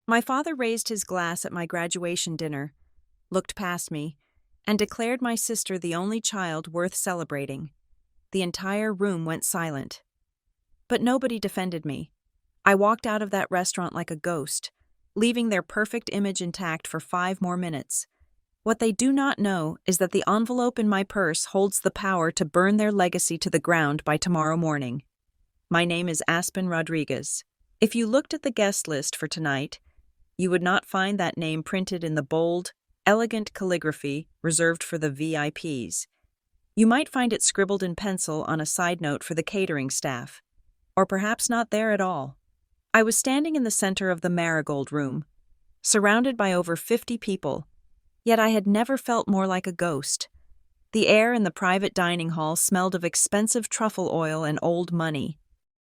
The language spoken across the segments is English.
My father raised his glass at my graduation dinner, looked past me, and declared my sister the only child worth celebrating. The entire room went silent. But nobody defended me. I walked out of that restaurant like a ghost, leaving their perfect image intact for 5 more minutes. What they do not know is that the envelope in my purse holds the power to burn their legacy to the ground by tomorrow morning. My name is Aspen Rodriguez. If you looked at the guest list for tonight, you would not find that name printed in the bold, elegant calligraphy reserved for the VIPs. You might find it scribbled in pencil on a side note for the catering staff, or perhaps not there at all. I was standing in the center of the Marigold Room, surrounded by over 50 people, yet I had never felt more like a ghost. The air in the private dining hall smelled of expensive truffle oil and old money.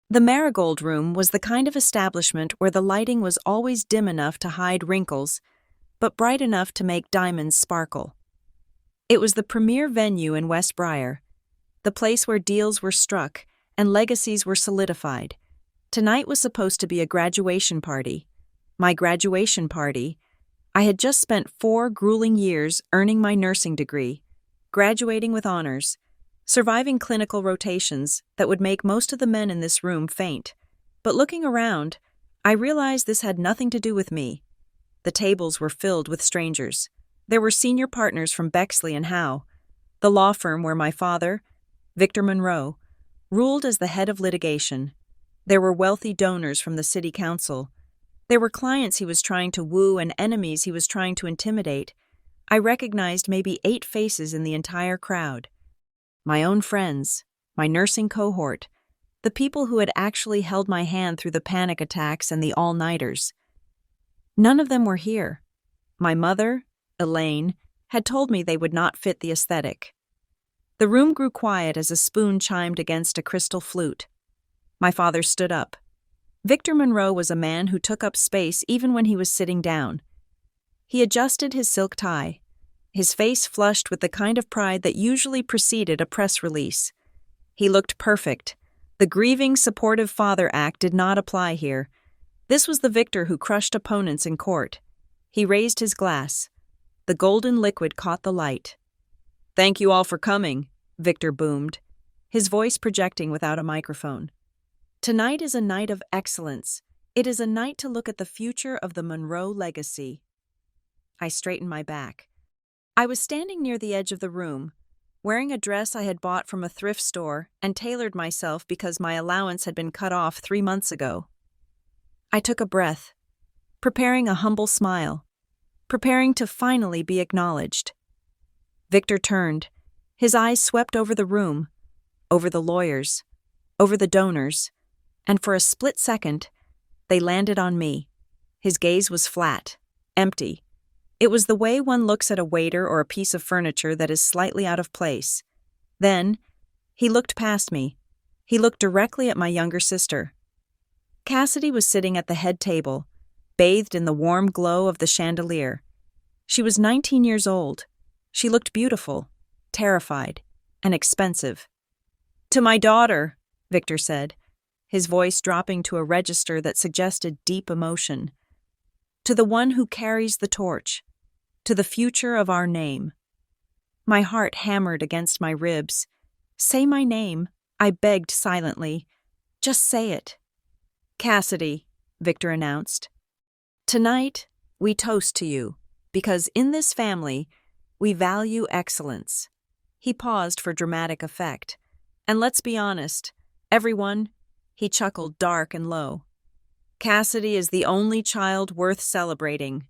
The Marigold Room was the kind of establishment where the lighting was always dim enough to hide wrinkles, but bright enough to make diamonds sparkle. It was the premier venue in West Briar, the place where deals were struck and legacies were solidified. Tonight was supposed to be a graduation party. My graduation party. I had just spent 4 grueling years earning my nursing degree, graduating with honors, surviving clinical rotations that would make most of the men in this room faint. But looking around, I realized this had nothing to do with me. The tables were filled with strangers. There were senior partners from Bexley and Howe, the law firm where my father, Victor Monroe, ruled as the head of litigation. There were wealthy donors from the city council. There were clients he was trying to woo and enemies he was trying to intimidate. I recognized maybe 8 faces in the entire crowd. My own friends, my nursing cohort, the people who had actually held my hand through the panic attacks and the all-nighters. None of them were here. My mother, Elaine, had told me they would not fit the aesthetic. The room grew quiet as a spoon chimed against a crystal flute. My father stood up. Victor Monroe was a man who took up space even when he was sitting down. He adjusted his silk tie, his face flushed with the kind of pride that usually preceded a press release. He looked perfect. The grieving, supportive father act did not apply here. This was the Victor who crushed opponents in court. He raised his glass. The golden liquid caught the light. "Thank you all for coming," Victor boomed, his voice projecting without a microphone. "Tonight is a night of excellence. It is a night to look at the future of the Monroe legacy." I straightened my back. I was standing near the edge of the room, wearing a dress I had bought from a thrift store and tailored myself because my allowance had been cut off 3 months ago. I took a breath, preparing a humble smile, preparing to finally be acknowledged. Victor turned. His eyes swept over the room, over the lawyers, over the donors, and for a split second, they landed on me. His gaze was flat, empty. It was the way one looks at a waiter or a piece of furniture that is slightly out of place. Then, he looked past me. He looked directly at my younger sister. Cassidy was sitting at the head table, bathed in the warm glow of the chandelier. She was 19 years old. She looked beautiful, terrified, and expensive. "To my daughter," Victor said, his voice dropping to a register that suggested deep emotion. "To the one who carries the torch. To the future of our name." My heart hammered against my ribs. "Say my name," I begged silently. "Just say it." "Cassidy," Victor announced. "Tonight, we toast to you, because in this family, we value excellence." He paused for dramatic effect. "And let's be honest, everyone," he chuckled dark and low, "Cassidy is the only child worth celebrating."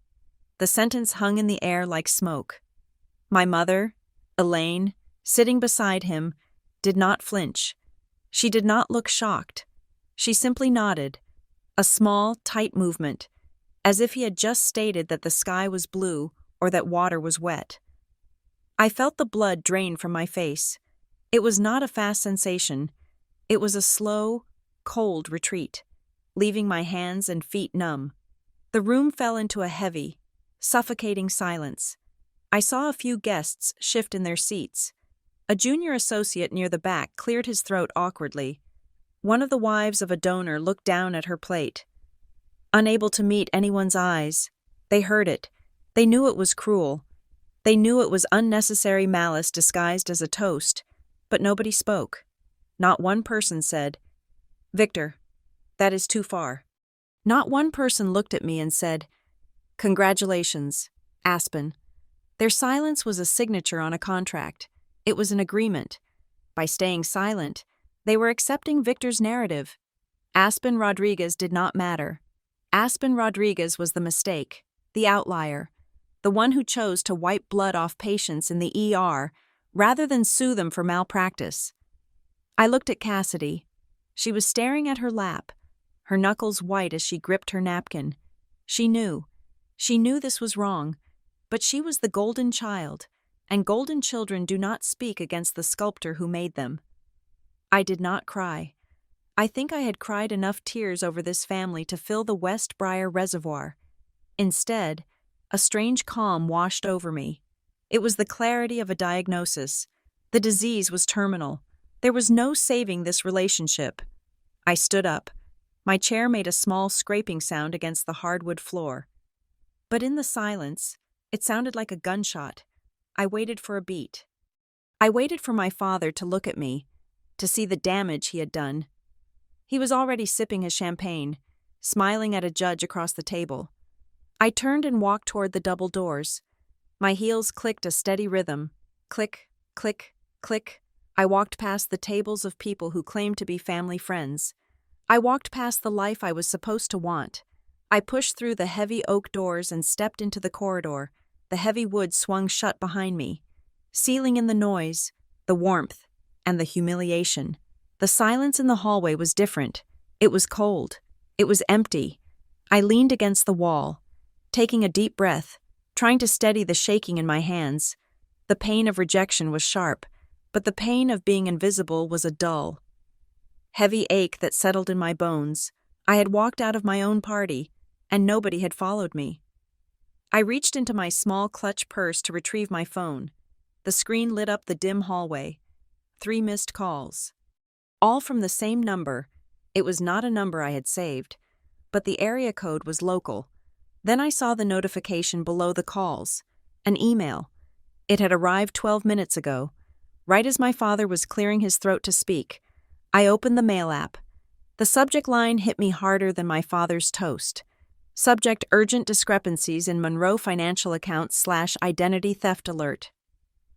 The sentence hung in the air like smoke. My mother, Elaine, sitting beside him, did not flinch. She did not look shocked. She simply nodded, a small, tight movement, as if he had just stated that the sky was blue or that water was wet. I felt the blood drain from my face. It was not a fast sensation. It was a slow, cold retreat, leaving my hands and feet numb. The room fell into a heavy, suffocating silence. I saw a few guests shift in their seats. A junior associate near the back cleared his throat awkwardly. One of the wives of a donor looked down at her plate. unable to meet anyone's eyes. They heard it. They knew it was cruel. They knew it was unnecessary malice disguised as a toast, but nobody spoke. Not one person said, "Victor, that is too far." Not one person looked at me and said, "Congratulations, Aspen." Their silence was a signature on a contract. It was an agreement. By staying silent, they were accepting Victor's narrative. Aspen Rodriguez did not matter. Aspen Rodriguez was the mistake, the outlier, the one who chose to wipe blood off patients in the ER rather than sue them for malpractice. I looked at Cassidy. She was staring at her lap, her knuckles white as she gripped her napkin. She knew this was wrong, but she was the golden child, and golden children do not speak against the sculptor who made them. I did not cry. I think I had cried enough tears over this family to fill the West Briar Reservoir. Instead, a strange calm washed over me. It was the clarity of a diagnosis. The disease was terminal. There was no saving this relationship. I stood up. My chair made a small scraping sound against the hardwood floor. But in the silence, it sounded like a gunshot. I waited for a beat. I waited for my father to look at me, to see the damage he had done. He was already sipping his champagne, smiling at a judge across the table. I turned and walked toward the double doors. My heels clicked a steady rhythm. Click, click, click. I walked past the tables of people who claimed to be family friends. I walked past the life I was supposed to want. I pushed through the heavy oak doors and stepped into the corridor. The heavy wood swung shut behind me, sealing in the noise, the warmth, and the humiliation. The silence in the hallway was different. It was cold. It was empty. I leaned against the wall, taking a deep breath, trying to steady the shaking in my hands. The pain of rejection was sharp, but the pain of being invisible was a dull, heavy ache that settled in my bones. I had walked out of my own party, and nobody had followed me. I reached into my small clutch purse to retrieve my phone. The screen lit up the dim hallway. 3 missed calls. All from the same number. It was not a number I had saved, but the area code was local. Then I saw the notification below the calls. An email. It had arrived 12 minutes ago. Right as my father was clearing his throat to speak, I opened the mail app. The subject line hit me harder than my father's toast. Subject: urgent discrepancies in Monroe financial accounts / identity theft alert.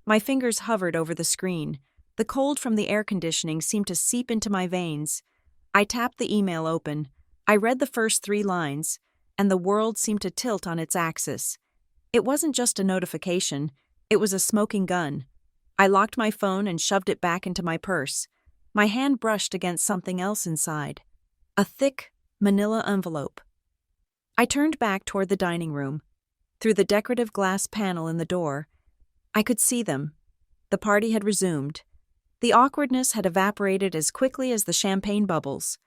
My fingers hovered over the screen. The cold from the air conditioning seemed to seep into my veins. I tapped the email open. I read the first 3 lines, and the world seemed to tilt on its axis. It wasn't just a notification. It was a smoking gun. I locked my phone and shoved it back into my purse. My hand brushed against something else inside. A thick, manila envelope. I turned back toward the dining room. Through the decorative glass panel in the door, I could see them. The party had resumed. The awkwardness had evaporated as quickly as the champagne bubbles.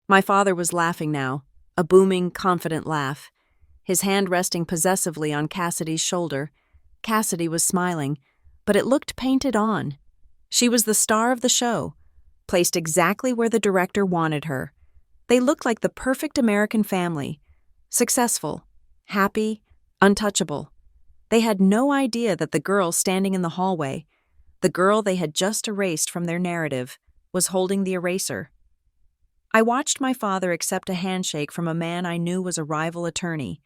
My father was laughing now, a booming, confident laugh, his hand resting possessively on Cassidy's shoulder. Cassidy was smiling, but it looked painted on. She was the star of the show, placed exactly where the director wanted her. They looked like the perfect American family, successful, happy, untouchable. They had no idea that the girl standing in the hallway, the girl they had just erased from their narrative, was holding the eraser. I watched my father accept a handshake from a man I knew was a rival attorney.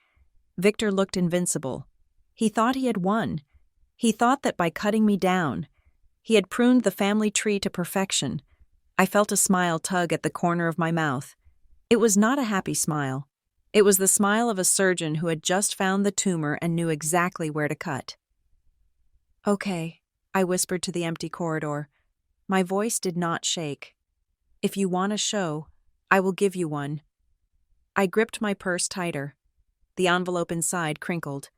Victor looked invincible. He thought he had won. He thought that by cutting me down, he had pruned the family tree to perfection. I felt a smile tug at the corner of my mouth. It was not a happy smile. It was the smile of a surgeon who had just found the tumor and knew exactly where to cut. "Okay," I whispered to the empty corridor. My voice did not shake. "If you want a show, I will give you one." I gripped my purse tighter. The envelope inside crinkled.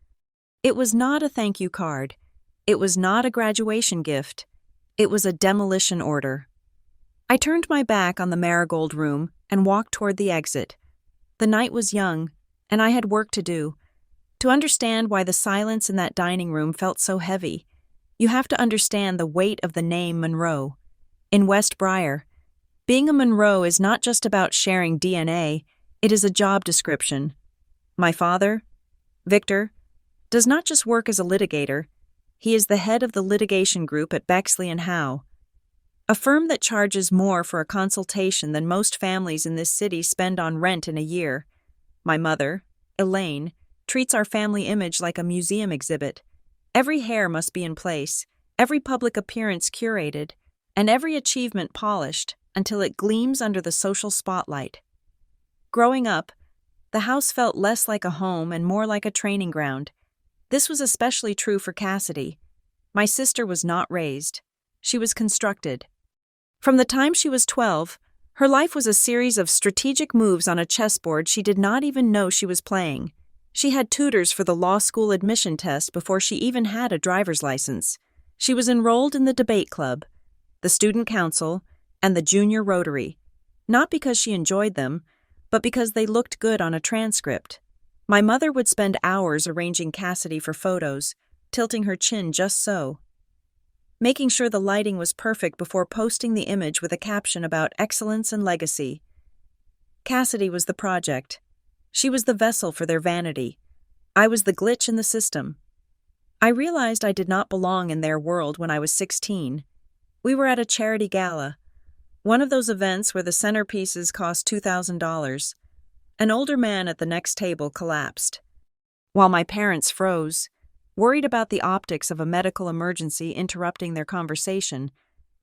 It was not a thank you card. It was not a graduation gift. It was a demolition order. I turned my back on the Marigold room and walked toward the exit. The night was young, and I had work to do. To understand why the silence in that dining room felt so heavy, you have to understand the weight of the name Monroe. In West Briar, being a Monroe is not just about sharing DNA, It is a job description. My father, Victor, does not just work as a litigator, he is the head of the litigation group at Bexley and Howe, a firm that charges more for a consultation than most families in this city spend on rent in a year. My mother, Elaine, treats our family image like a museum exhibit. Every hair must be in place, every public appearance curated, and every achievement polished until it gleams under the social spotlight. Growing up, the house felt less like a home and more like a training ground. This was especially true for Cassidy. My sister was not raised. She was constructed. From the time she was 12, her life was a series of strategic moves on a chessboard she did not even know she was playing. She had tutors for the law school admission test before she even had a driver's license. She was enrolled in the debate club, the student council, and the junior rotary, not because she enjoyed them, but because they looked good on a transcript. My mother would spend hours arranging Cassidy for photos, tilting her chin just so, making sure the lighting was perfect before posting the image with a caption about excellence and legacy. Cassidy was the project. She was the vessel for their vanity. I was the glitch in the system. I realized I did not belong in their world when I was 16. We were at a charity gala, one of those events where the centerpieces cost $2,000. An older man at the next table collapsed. While my parents froze, worried about the optics of a medical emergency interrupting their conversation,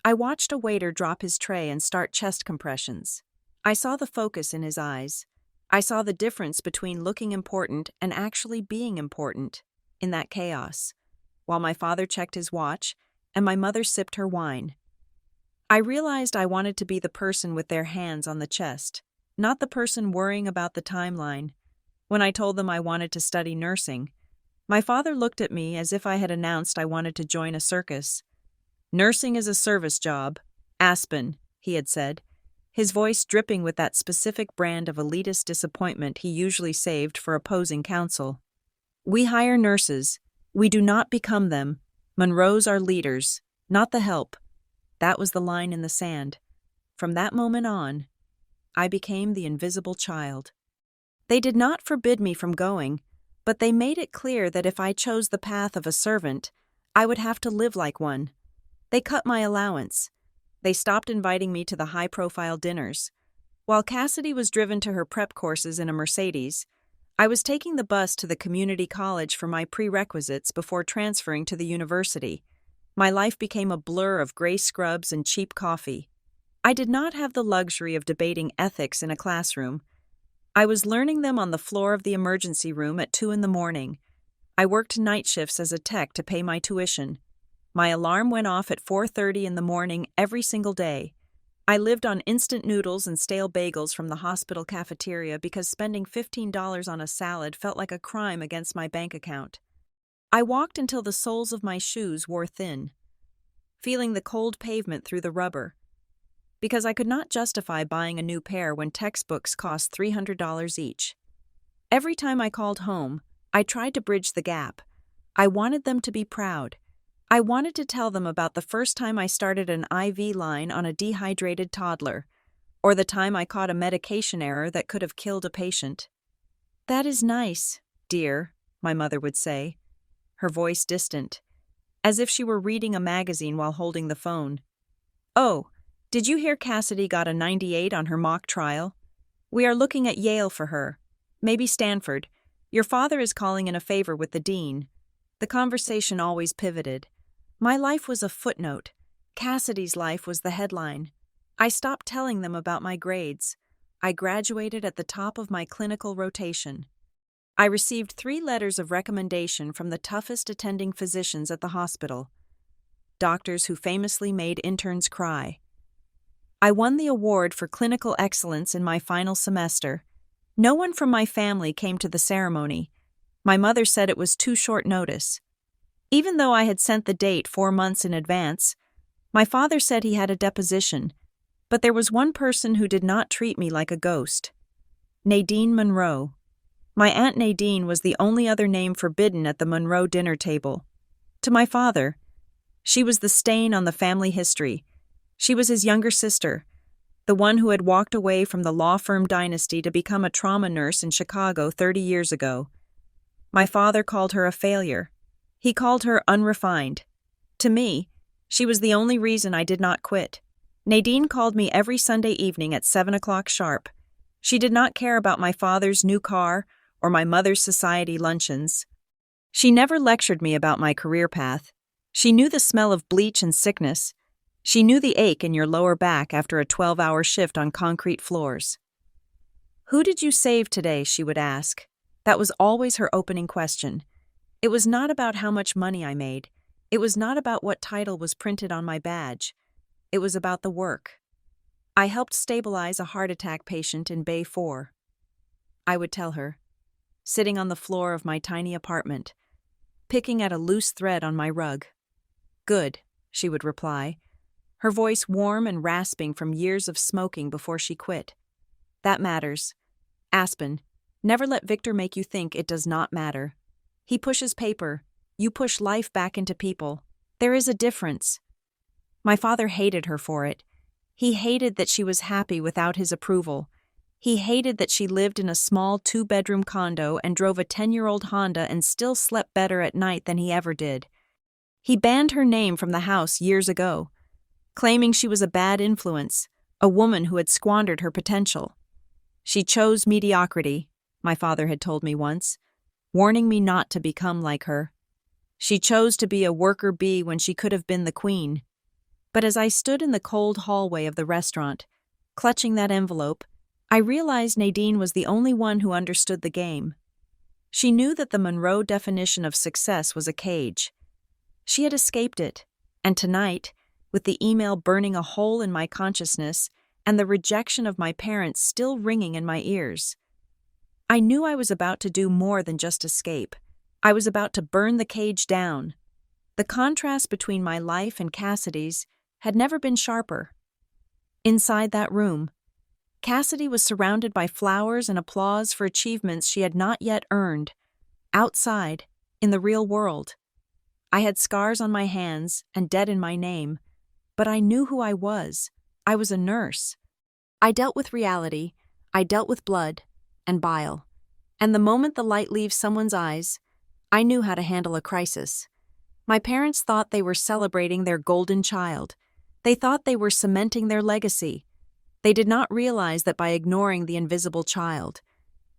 I watched a waiter drop his tray and start chest compressions. I saw the focus in his eyes. I saw the difference between looking important and actually being important in that chaos, while my father checked his watch and my mother sipped her wine. I realized I wanted to be the person with their hands on the chest, not the person worrying about the timeline. When I told them I wanted to study nursing, my father looked at me as if I had announced I wanted to join a circus. "Nursing is a service job, Aspen," he had said, his voice dripping with that specific brand of elitist disappointment he usually saved for opposing counsel. "We hire nurses. We do not become them. Monroes are leaders, not the help." That was the line in the sand. From that moment on, I became the invisible child. They did not forbid me from going, but they made it clear that if I chose the path of a servant, I would have to live like one. They cut my allowance. They stopped inviting me to the high-profile dinners. While Cassidy was driven to her prep courses in a Mercedes, I was taking the bus to the community college for my prerequisites before transferring to the university. My life became a blur of gray scrubs and cheap coffee. I did not have the luxury of debating ethics in a classroom. I was learning them on the floor of the emergency room at 2 a.m. I worked night shifts as a tech to pay my tuition. My alarm went off at 4:30 in the morning every single day. I lived on instant noodles and stale bagels from the hospital cafeteria because spending $15 on a salad felt like a crime against my bank account. I walked until the soles of my shoes wore thin, feeling the cold pavement through the rubber, because I could not justify buying a new pair when textbooks cost $300 each. Every time I called home, I tried to bridge the gap. I wanted them to be proud. I wanted to tell them about the first time I started an IV line on a dehydrated toddler, or the time I caught a medication error that could have killed a patient. "That is nice, dear," my mother would say, her voice distant, as if she were reading a magazine while holding the phone. "Oh, did you hear Cassidy got a 98 on her mock trial? We are looking at Yale for her. Maybe Stanford. Your father is calling in a favor with the dean." The conversation always pivoted. My life was a footnote. Cassidy's life was the headline. I stopped telling them about my grades. I graduated at the top of my clinical rotation. I received 3 letters of recommendation from the toughest attending physicians at the hospital, doctors who famously made interns cry. I won the award for clinical excellence in my final semester. No one from my family came to the ceremony. My mother said it was too short notice. Even though I had sent the date 4 months in advance, my father said he had a deposition, but there was one person who did not treat me like a ghost. Nadine Monroe. My Aunt Nadine was the only other name forbidden at the Monroe dinner table. To my father, she was the stain on the family history. She was his younger sister, the one who had walked away from the law firm dynasty to become a trauma nurse in Chicago 30 years ago. My father called her a failure. He called her unrefined. To me, she was the only reason I did not quit. Nadine called me every Sunday evening at 7 o'clock sharp. She did not care about my father's new car or my mother's society luncheons. She never lectured me about my career path. She knew the smell of bleach and sickness. She knew the ache in your lower back after a 12-hour shift on concrete floors. "Who did you save today?" she would ask. That was always her opening question. It was not about how much money I made. It was not about what title was printed on my badge. It was about the work. I helped stabilize a heart attack patient in Bay 4. I would tell her, sitting on the floor of my tiny apartment, picking at a loose thread on my rug. "Good," she would reply, her voice warm and rasping from years of smoking before she quit. "That matters. Aspen, never let Victor make you think it does not matter. He pushes paper. You push life back into people. There is a difference." My father hated her for it. He hated that she was happy without his approval. He hated that she lived in a small 2-bedroom condo and drove a 10-year-old Honda and still slept better at night than he ever did. He banned her name from the house years ago, claiming she was a bad influence, a woman who had squandered her potential. "She chose mediocrity," my father had told me once, warning me not to become like her. "She chose to be a worker bee when she could have been the queen." But as I stood in the cold hallway of the restaurant, clutching that envelope, I realized Nadine was the only one who understood the game. She knew that the Monroe definition of success was a cage. She had escaped it, and tonight, with the email burning a hole in my consciousness and the rejection of my parents still ringing in my ears, I knew I was about to do more than just escape. I was about to burn the cage down. The contrast between my life and Cassidy's had never been sharper. Inside that room, Cassidy was surrounded by flowers and applause for achievements she had not yet earned. Outside, in the real world, I had scars on my hands and debt in my name, but I knew who I was. I was a nurse. I dealt with reality, I dealt with blood and bile, and the moment the light leaves someone's eyes, I knew how to handle a crisis. My parents thought they were celebrating their golden child. They thought they were cementing their legacy. They did not realize that by ignoring the invisible child,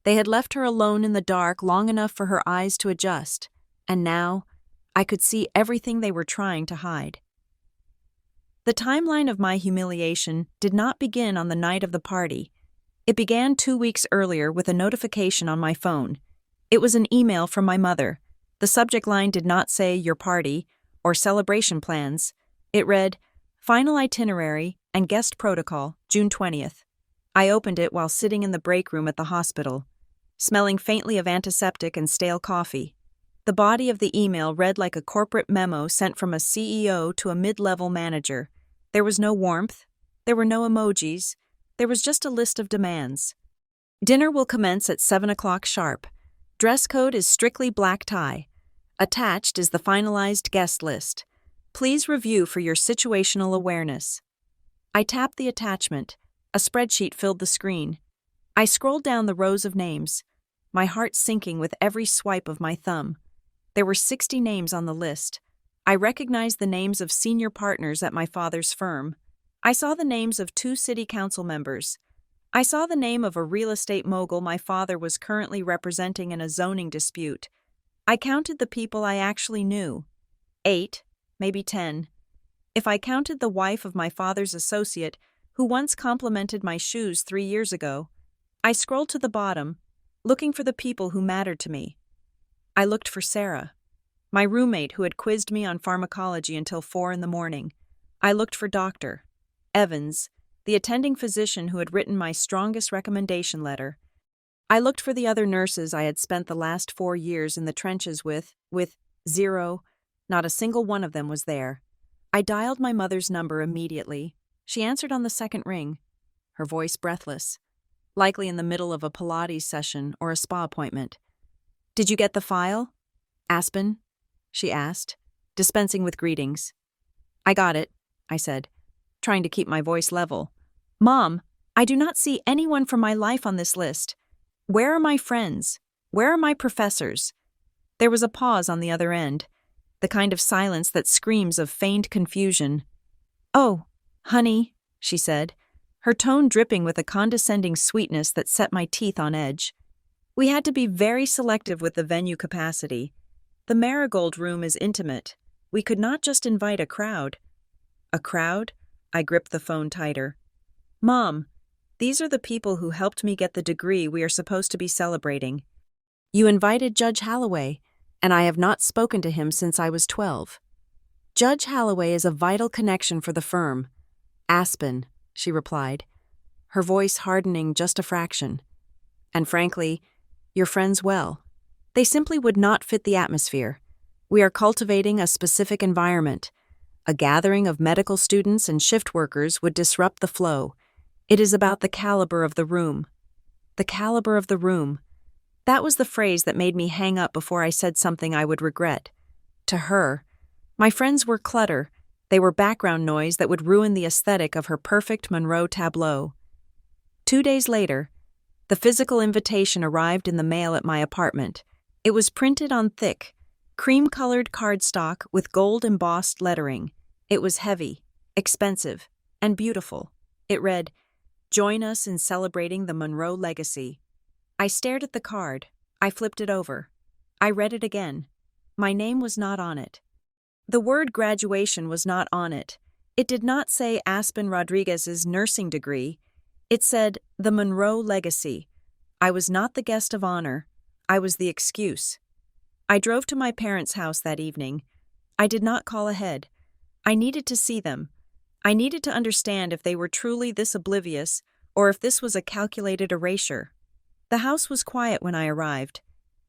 they had left her alone in the dark long enough for her eyes to adjust, and now I could see everything they were trying to hide. The timeline of my humiliation did not begin on the night of the party. It began 2 weeks earlier with a notification on my phone. It was an email from my mother. The subject line did not say "your party" or "celebration plans." It read, "Final itinerary and guest protocol, June 20th. I opened it while sitting in the break room at the hospital, smelling faintly of antiseptic and stale coffee. The body of the email read like a corporate memo sent from a CEO to a mid-level manager. There was no warmth. There were no emojis. There was just a list of demands. "Dinner will commence at 7 o'clock sharp. Dress code is strictly black tie. Attached is the finalized guest list. Please review for your situational awareness." I tapped the attachment. A spreadsheet filled the screen. I scrolled down the rows of names, my heart sinking with every swipe of my thumb. There were 60 names on the list. I recognized the names of senior partners at my father's firm. I saw the names of 2 city council members. I saw the name of a real estate mogul my father was currently representing in a zoning dispute. I counted the people I actually knew. 8, maybe 10. If I counted the wife of my father's associate, who once complimented my shoes 3 years ago, I scrolled to the bottom, looking for the people who mattered to me. I looked for Sarah, my roommate who had quizzed me on pharmacology until 4 in the morning. I looked for Dr. Evans, the attending physician who had written my strongest recommendation letter. I looked for the other nurses I had spent the last 4 years in the trenches with zero. Not a single one of them was there. I dialed my mother's number immediately. She answered on the second ring, her voice breathless, likely in the middle of a Pilates session or a spa appointment. "Did you get the file, Aspen?" she asked, dispensing with greetings. "I got it," I said, trying to keep my voice level. Mom, I do not see anyone from my life on this list. Where are my friends? Where are my professors? There was a pause on the other end, the kind of silence that screams of feigned confusion. Oh, honey, she said, her tone dripping with a condescending sweetness that set my teeth on edge. We had to be very selective with the venue capacity. The Marigold Room is intimate. We could not just invite a crowd. A crowd? I gripped the phone tighter. Mom, these are the people who helped me get the degree we are supposed to be celebrating. You invited Judge Holloway, and I have not spoken to him since I was 12. Judge Holloway is a vital connection for the firm. Aspen, she replied, her voice hardening just a fraction. And frankly, your friends well. They simply would not fit the atmosphere. We are cultivating a specific environment. A gathering of medical students and shift workers would disrupt the flow. It is about the caliber of the room. The caliber of the room. That was the phrase that made me hang up before I said something I would regret. To her, my friends were clutter. They were background noise that would ruin the aesthetic of her perfect Monroe tableau. 2 days later, the physical invitation arrived in the mail at my apartment. It was printed on thick, cream-colored cardstock with gold-embossed lettering. It was heavy, expensive, and beautiful. It read, "Join us in celebrating the Monroe legacy." I stared at the card. I flipped it over. I read it again. My name was not on it. The word graduation was not on it. It did not say Aspen Rodriguez's nursing degree. It said the Monroe legacy. I was not the guest of honor. I was the excuse. I drove to my parents' house that evening. I did not call ahead. I needed to see them. I needed to understand if they were truly this oblivious or if this was a calculated erasure. The house was quiet when I arrived.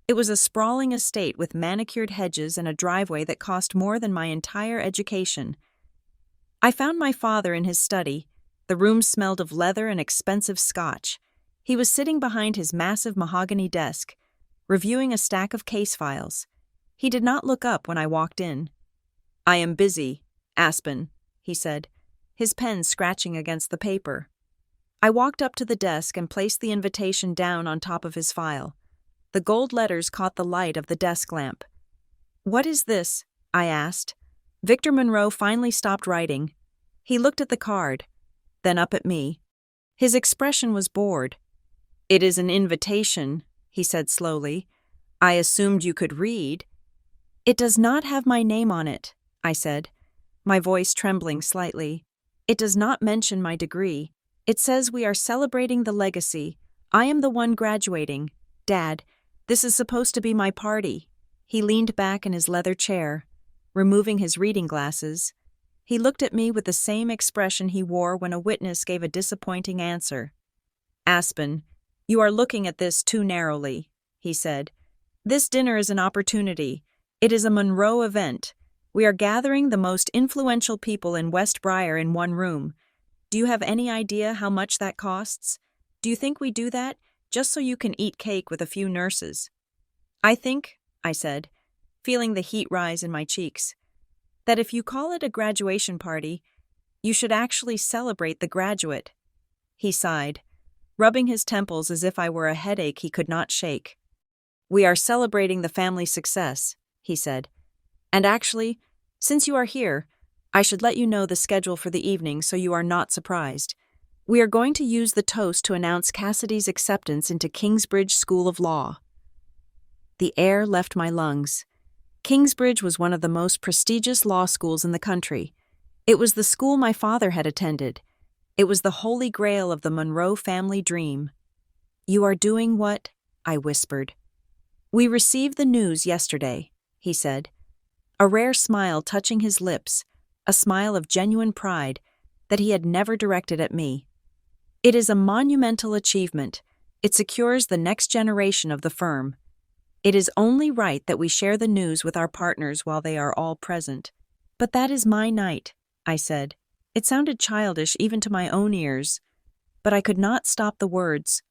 It was a sprawling estate with manicured hedges and a driveway that cost more than my entire education. I found my father in his study. The room smelled of leather and expensive scotch. He was sitting behind his massive mahogany desk, reviewing a stack of case files. He did not look up when I walked in. "I am busy, Aspen," he said, his pen scratching against the paper. I walked up to the desk and placed the invitation down on top of his file. The gold letters caught the light of the desk lamp. "What is this?" I asked. Victor Monroe finally stopped writing. He looked at the card, then up at me. His expression was bored. "It is an invitation," he said slowly. "I assumed you could read." "It does not have my name on it," I said, my voice trembling slightly. "It does not mention my degree. It says we are celebrating the legacy. I am the one graduating. Dad, this is supposed to be my party." He leaned back in his leather chair, removing his reading glasses. He looked at me with the same expression he wore when a witness gave a disappointing answer. "Aspen, you are looking at this too narrowly," he said. "This dinner is an opportunity. It is a Monroe event. We are gathering the most influential people in West Briar in one room. Do you have any idea how much that costs? Do you think we do that just so you can eat cake with a few nurses?" "I think," I said, feeling the heat rise in my cheeks, "that if you call it a graduation party, you should actually celebrate the graduate." He sighed, rubbing his temples as if I were a headache he could not shake. "We are celebrating the family success," he said. "And actually, since you are here, I should let you know the schedule for the evening so you are not surprised. We are going to use the toast to announce Cassidy's acceptance into Kingsbridge School of Law." The air left my lungs. Kingsbridge was one of the most prestigious law schools in the country. It was the school my father had attended. It was the holy grail of the Monroe family dream. "You are doing what?" I whispered. "We received the news yesterday," he said, a rare smile touching his lips, a smile of genuine pride that he had never directed at me. "It is a monumental achievement. It secures the next generation of the firm. It is only right that we share the news with our partners while they are all present." "But that is my night," I said. It sounded childish even to my own ears, but I could not stop the words.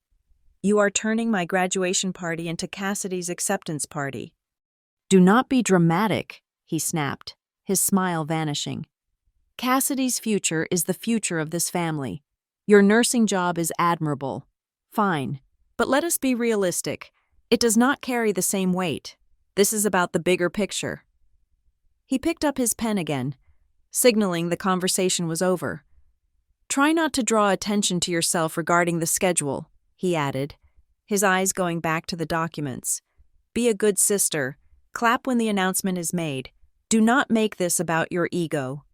"You are turning my graduation party into Cassidy's acceptance party." "Do not be dramatic," he snapped, his smile vanishing. "Cassidy's future is the future of this family. Your nursing job is admirable. Fine. But let us be realistic. It does not carry the same weight. This is about the bigger picture. He picked up his pen again, signaling the conversation was over. Try not to draw attention to yourself regarding the schedule, he added, his eyes going back to the documents. Be a good sister. Clap when the announcement is made. Do not make this about your ego.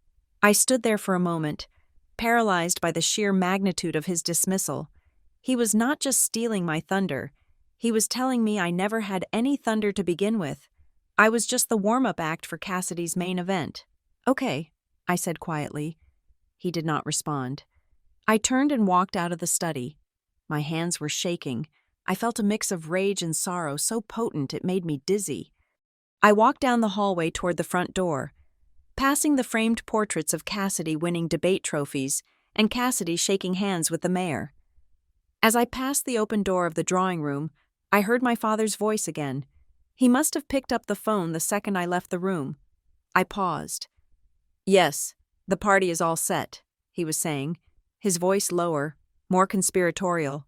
I stood there for a moment, paralyzed by the sheer magnitude of his dismissal. He was not just stealing my thunder. He was telling me I never had any thunder to begin with. I was just the warm-up act for Cassidy's main event. Okay, I said quietly. He did not respond. I turned and walked out of the study. My hands were shaking. I felt a mix of rage and sorrow so potent it made me dizzy. I walked down the hallway toward the front door, passing the framed portraits of Cassidy winning debate trophies and Cassidy shaking hands with the mayor. As I passed the open door of the drawing room, I heard my father's voice again. He must have picked up the phone the second I left the room. I paused. Yes, the party is all set, he was saying, his voice lower, more conspiratorial.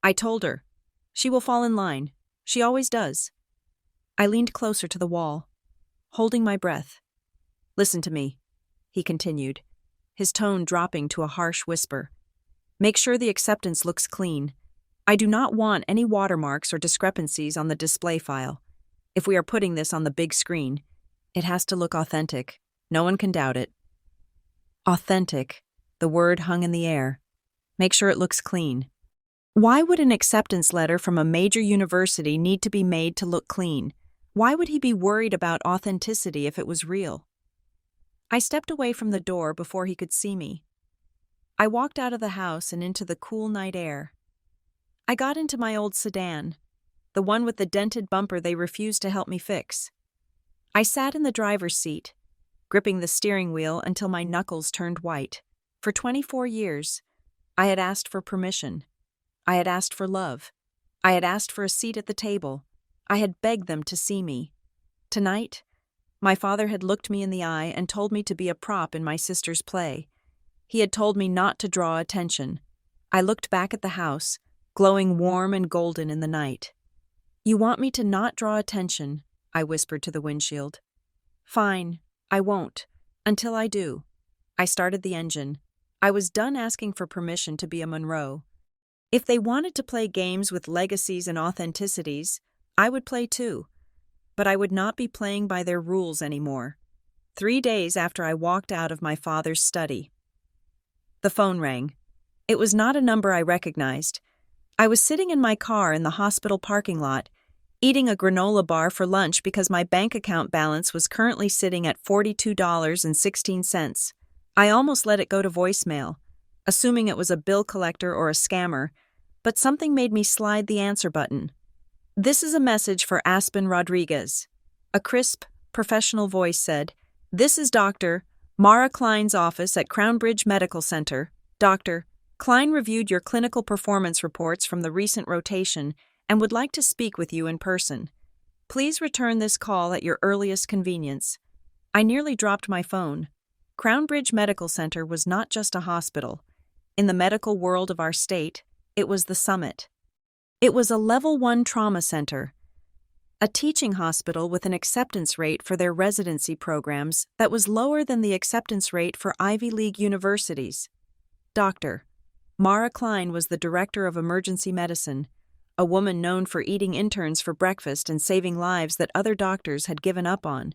I told her. She will fall in line. She always does. I leaned closer to the wall, holding my breath. Listen to me, he continued, his tone dropping to a harsh whisper. Make sure the acceptance looks clean. I do not want any watermarks or discrepancies on the display file. If we are putting this on the big screen, it has to look authentic. No one can doubt it. Authentic. The word hung in the air. Make sure it looks clean. Why would an acceptance letter from a major university need to be made to look clean? Why would he be worried about authenticity if it was real? I stepped away from the door before he could see me. I walked out of the house and into the cool night air. I got into my old sedan, the one with the dented bumper they refused to help me fix. I sat in the driver's seat, gripping the steering wheel until my knuckles turned white. For 24 years, I had asked for permission. I had asked for love. I had asked for a seat at the table. I had begged them to see me. Tonight, my father had looked me in the eye and told me to be a prop in my sister's play. He had told me not to draw attention. I looked back at the house, glowing warm and golden in the night. You want me to not draw attention, I whispered to the windshield. Fine, I won't, until I do. I started the engine. I was done asking for permission to be a Monroe. If they wanted to play games with legacies and authenticities, I would play too. But I would not be playing by their rules anymore. 3 days after I walked out of my father's study. The phone rang. It was not a number I recognized. I was sitting in my car in the hospital parking lot, eating a granola bar for lunch because my bank account balance was currently sitting at $42.16. I almost let it go to voicemail, assuming it was a bill collector or a scammer, but something made me slide the answer button. This is a message for Aspen Rodriguez. A crisp, professional voice said, This is Dr. Mara Klein's office at Crownbridge Medical Center. Dr. Klein reviewed your clinical performance reports from the recent rotation and would like to speak with you in person. Please return this call at your earliest convenience. I nearly dropped my phone. Crownbridge Medical Center was not just a hospital. In the medical world of our state, it was the summit. It was a Level 1 trauma center, a teaching hospital with an acceptance rate for their residency programs that was lower than the acceptance rate for Ivy League universities. Dr. Mara Klein was the director of emergency medicine, a woman known for eating interns for breakfast and saving lives that other doctors had given up on.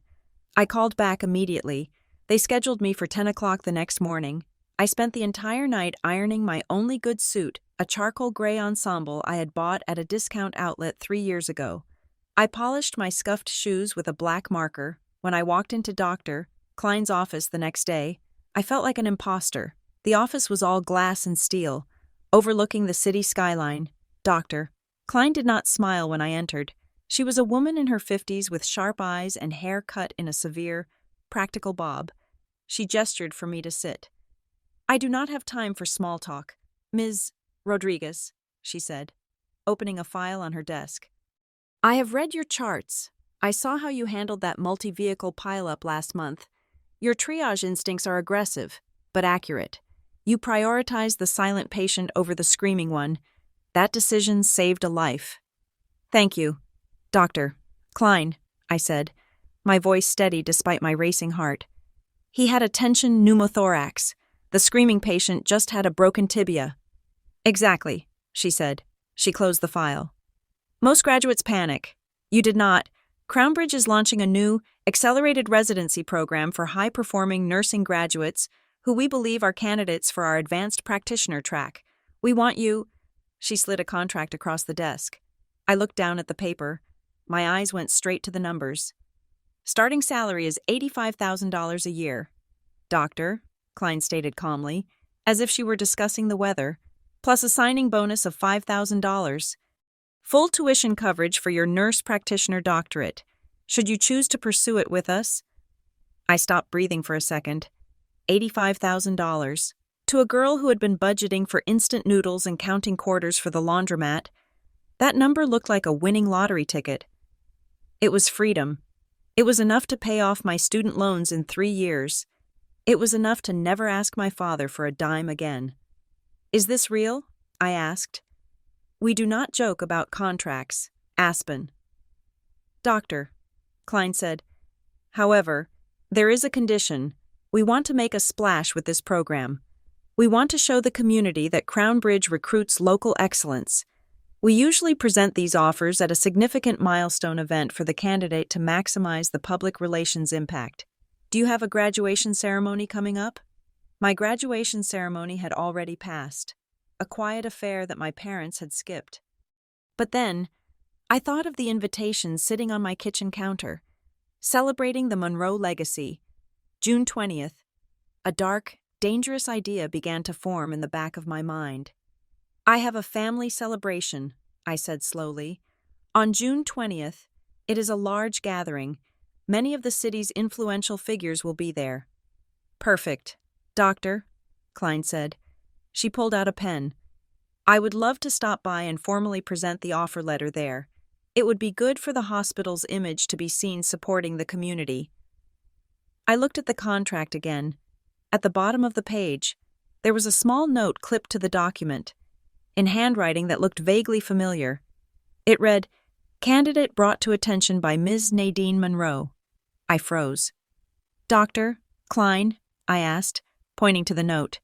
I called back immediately. They scheduled me for 10 o'clock the next morning. I spent the entire night ironing my only good suit, a charcoal gray ensemble I had bought at a discount outlet 3 years ago. I polished my scuffed shoes with a black marker. When I walked into Dr. Klein's office the next day, I felt like an imposter. The office was all glass and steel, overlooking the city skyline. Dr. Klein did not smile when I entered. She was a woman in her 50s with sharp eyes and hair cut in a severe, practical bob. She gestured for me to sit. I do not have time for small talk. Ms. Rodriguez, she said, opening a file on her desk. I have read your charts. I saw how you handled that multi-vehicle pileup last month. Your triage instincts are aggressive, but accurate. You prioritized the silent patient over the screaming one. That decision saved a life. Thank you, Dr. Klein, I said, my voice steady despite my racing heart. He had a tension pneumothorax. The screaming patient just had a broken tibia. Exactly, she said. She closed the file. Most graduates panic. You did not. Crownbridge is launching a new, accelerated residency program for high-performing nursing graduates who we believe are candidates for our advanced practitioner track. We want you. She slid a contract across the desk. I looked down at the paper. My eyes went straight to the numbers. Starting salary is $85,000 a year. Doctor, Klein stated calmly, as if she were discussing the weather, plus a signing bonus of $5,000. Full tuition coverage for your nurse practitioner doctorate, should you choose to pursue it with us. I stopped breathing for a second. $85,000. To a girl who had been budgeting for instant noodles and counting quarters for the laundromat, that number looked like a winning lottery ticket. It was freedom. It was enough to pay off my student loans in 3 years. It was enough to never ask my father for a dime again. Is this real? I asked. We do not joke about contracts. Aspen. Doctor, Klein said. However, there is a condition. We want to make a splash with this program. We want to show the community that Crownbridge recruits local excellence. We usually present these offers at a significant milestone event for the candidate to maximize the public relations impact. Do you have a graduation ceremony coming up? My graduation ceremony had already passed, a quiet affair that my parents had skipped. But then, I thought of the invitation sitting on my kitchen counter, celebrating the Monroe legacy. June 20th, a dark, dangerous idea began to form in the back of my mind. I have a family celebration, I said slowly. On June 20th, it is a large gathering. Many of the city's influential figures will be there. Perfect, Doctor, Klein said. She pulled out a pen. I would love to stop by and formally present the offer letter there. It would be good for the hospital's image to be seen supporting the community. I looked at the contract again. At the bottom of the page, there was a small note clipped to the document, in handwriting that looked vaguely familiar. It read, "Candidate brought to attention by Ms. Nadine Monroe." I froze. Dr. Klein, I asked, pointing to the note.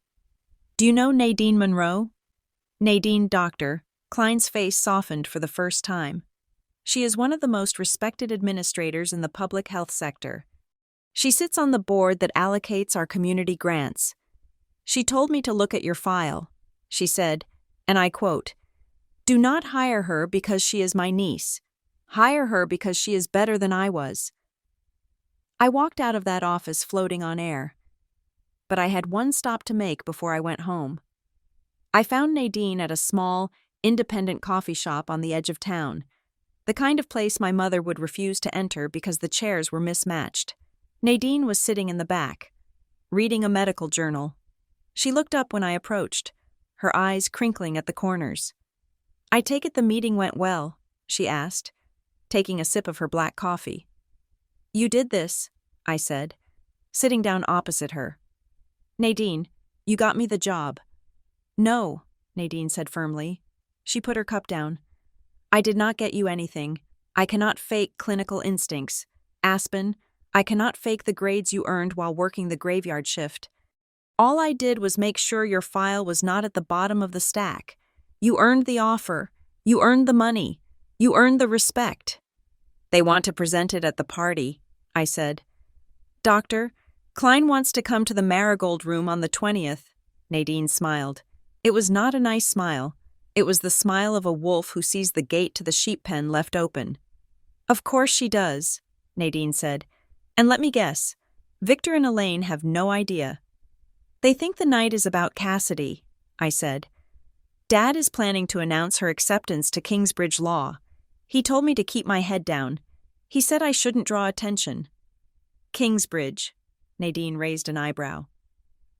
Do you know Nadine Monroe? Nadine, Doctor. Klein's face softened for the first time. She is one of the most respected administrators in the public health sector. She sits on the board that allocates our community grants. She told me to look at your file. She said, and I quote, "Do not hire her because she is my niece. Hire her because she is better than I was." I walked out of that office floating on air. But I had one stop to make before I went home. I found Nadine at a small, independent coffee shop on the edge of town, the kind of place my mother would refuse to enter because the chairs were mismatched. Nadine was sitting in the back, reading a medical journal. She looked up when I approached, her eyes crinkling at the corners. "I take it the meeting went well," she asked, taking a sip of her black coffee. "You did this," I said, sitting down opposite her. "Nadine, you got me the job." "No," Nadine said firmly. She put her cup down. "I did not get you anything. I cannot fake clinical instincts. Aspen, I cannot fake the grades you earned while working the graveyard shift. All I did was make sure your file was not at the bottom of the stack. You earned the offer. You earned the money. You earned the respect." "They want to present it at the party," I said. "Doctor, Klein wants to come to the Marigold Room on the 20th. Nadine smiled. It was not a nice smile. It was the smile of a wolf who sees the gate to the sheep pen left open. "Of course she does," Nadine said. "And let me guess, Victor and Elaine have no idea." "They think the night is about Cassidy," I said. "Dad is planning to announce her acceptance to Kingsbridge Law. He told me to keep my head down. He said I shouldn't draw attention." "Kingsbridge," Nadine raised an eyebrow.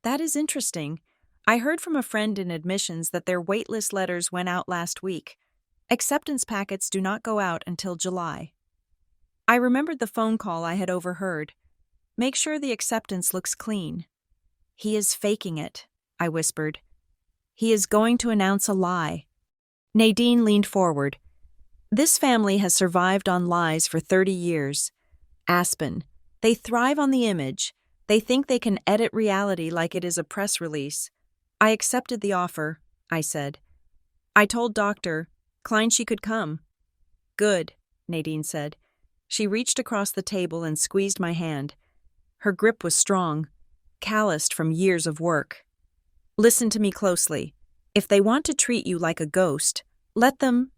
"That is interesting. I heard from a friend in admissions that their waitlist letters went out last week. Acceptance packets do not go out until July." I remembered the phone call I had overheard. "Make sure the acceptance looks clean." "He is faking it," I whispered. He is going to announce a lie. Nadine leaned forward. This family has survived on lies for 30 years. Aspen. They thrive on the image. They think they can edit reality like it is a press release. I accepted the offer, I said. I told Dr. Klein she could come. Good, Nadine said. She reached across the table and squeezed my hand. Her grip was strong, calloused from years of work. Listen to me closely. If they want to treat you like a ghost, let them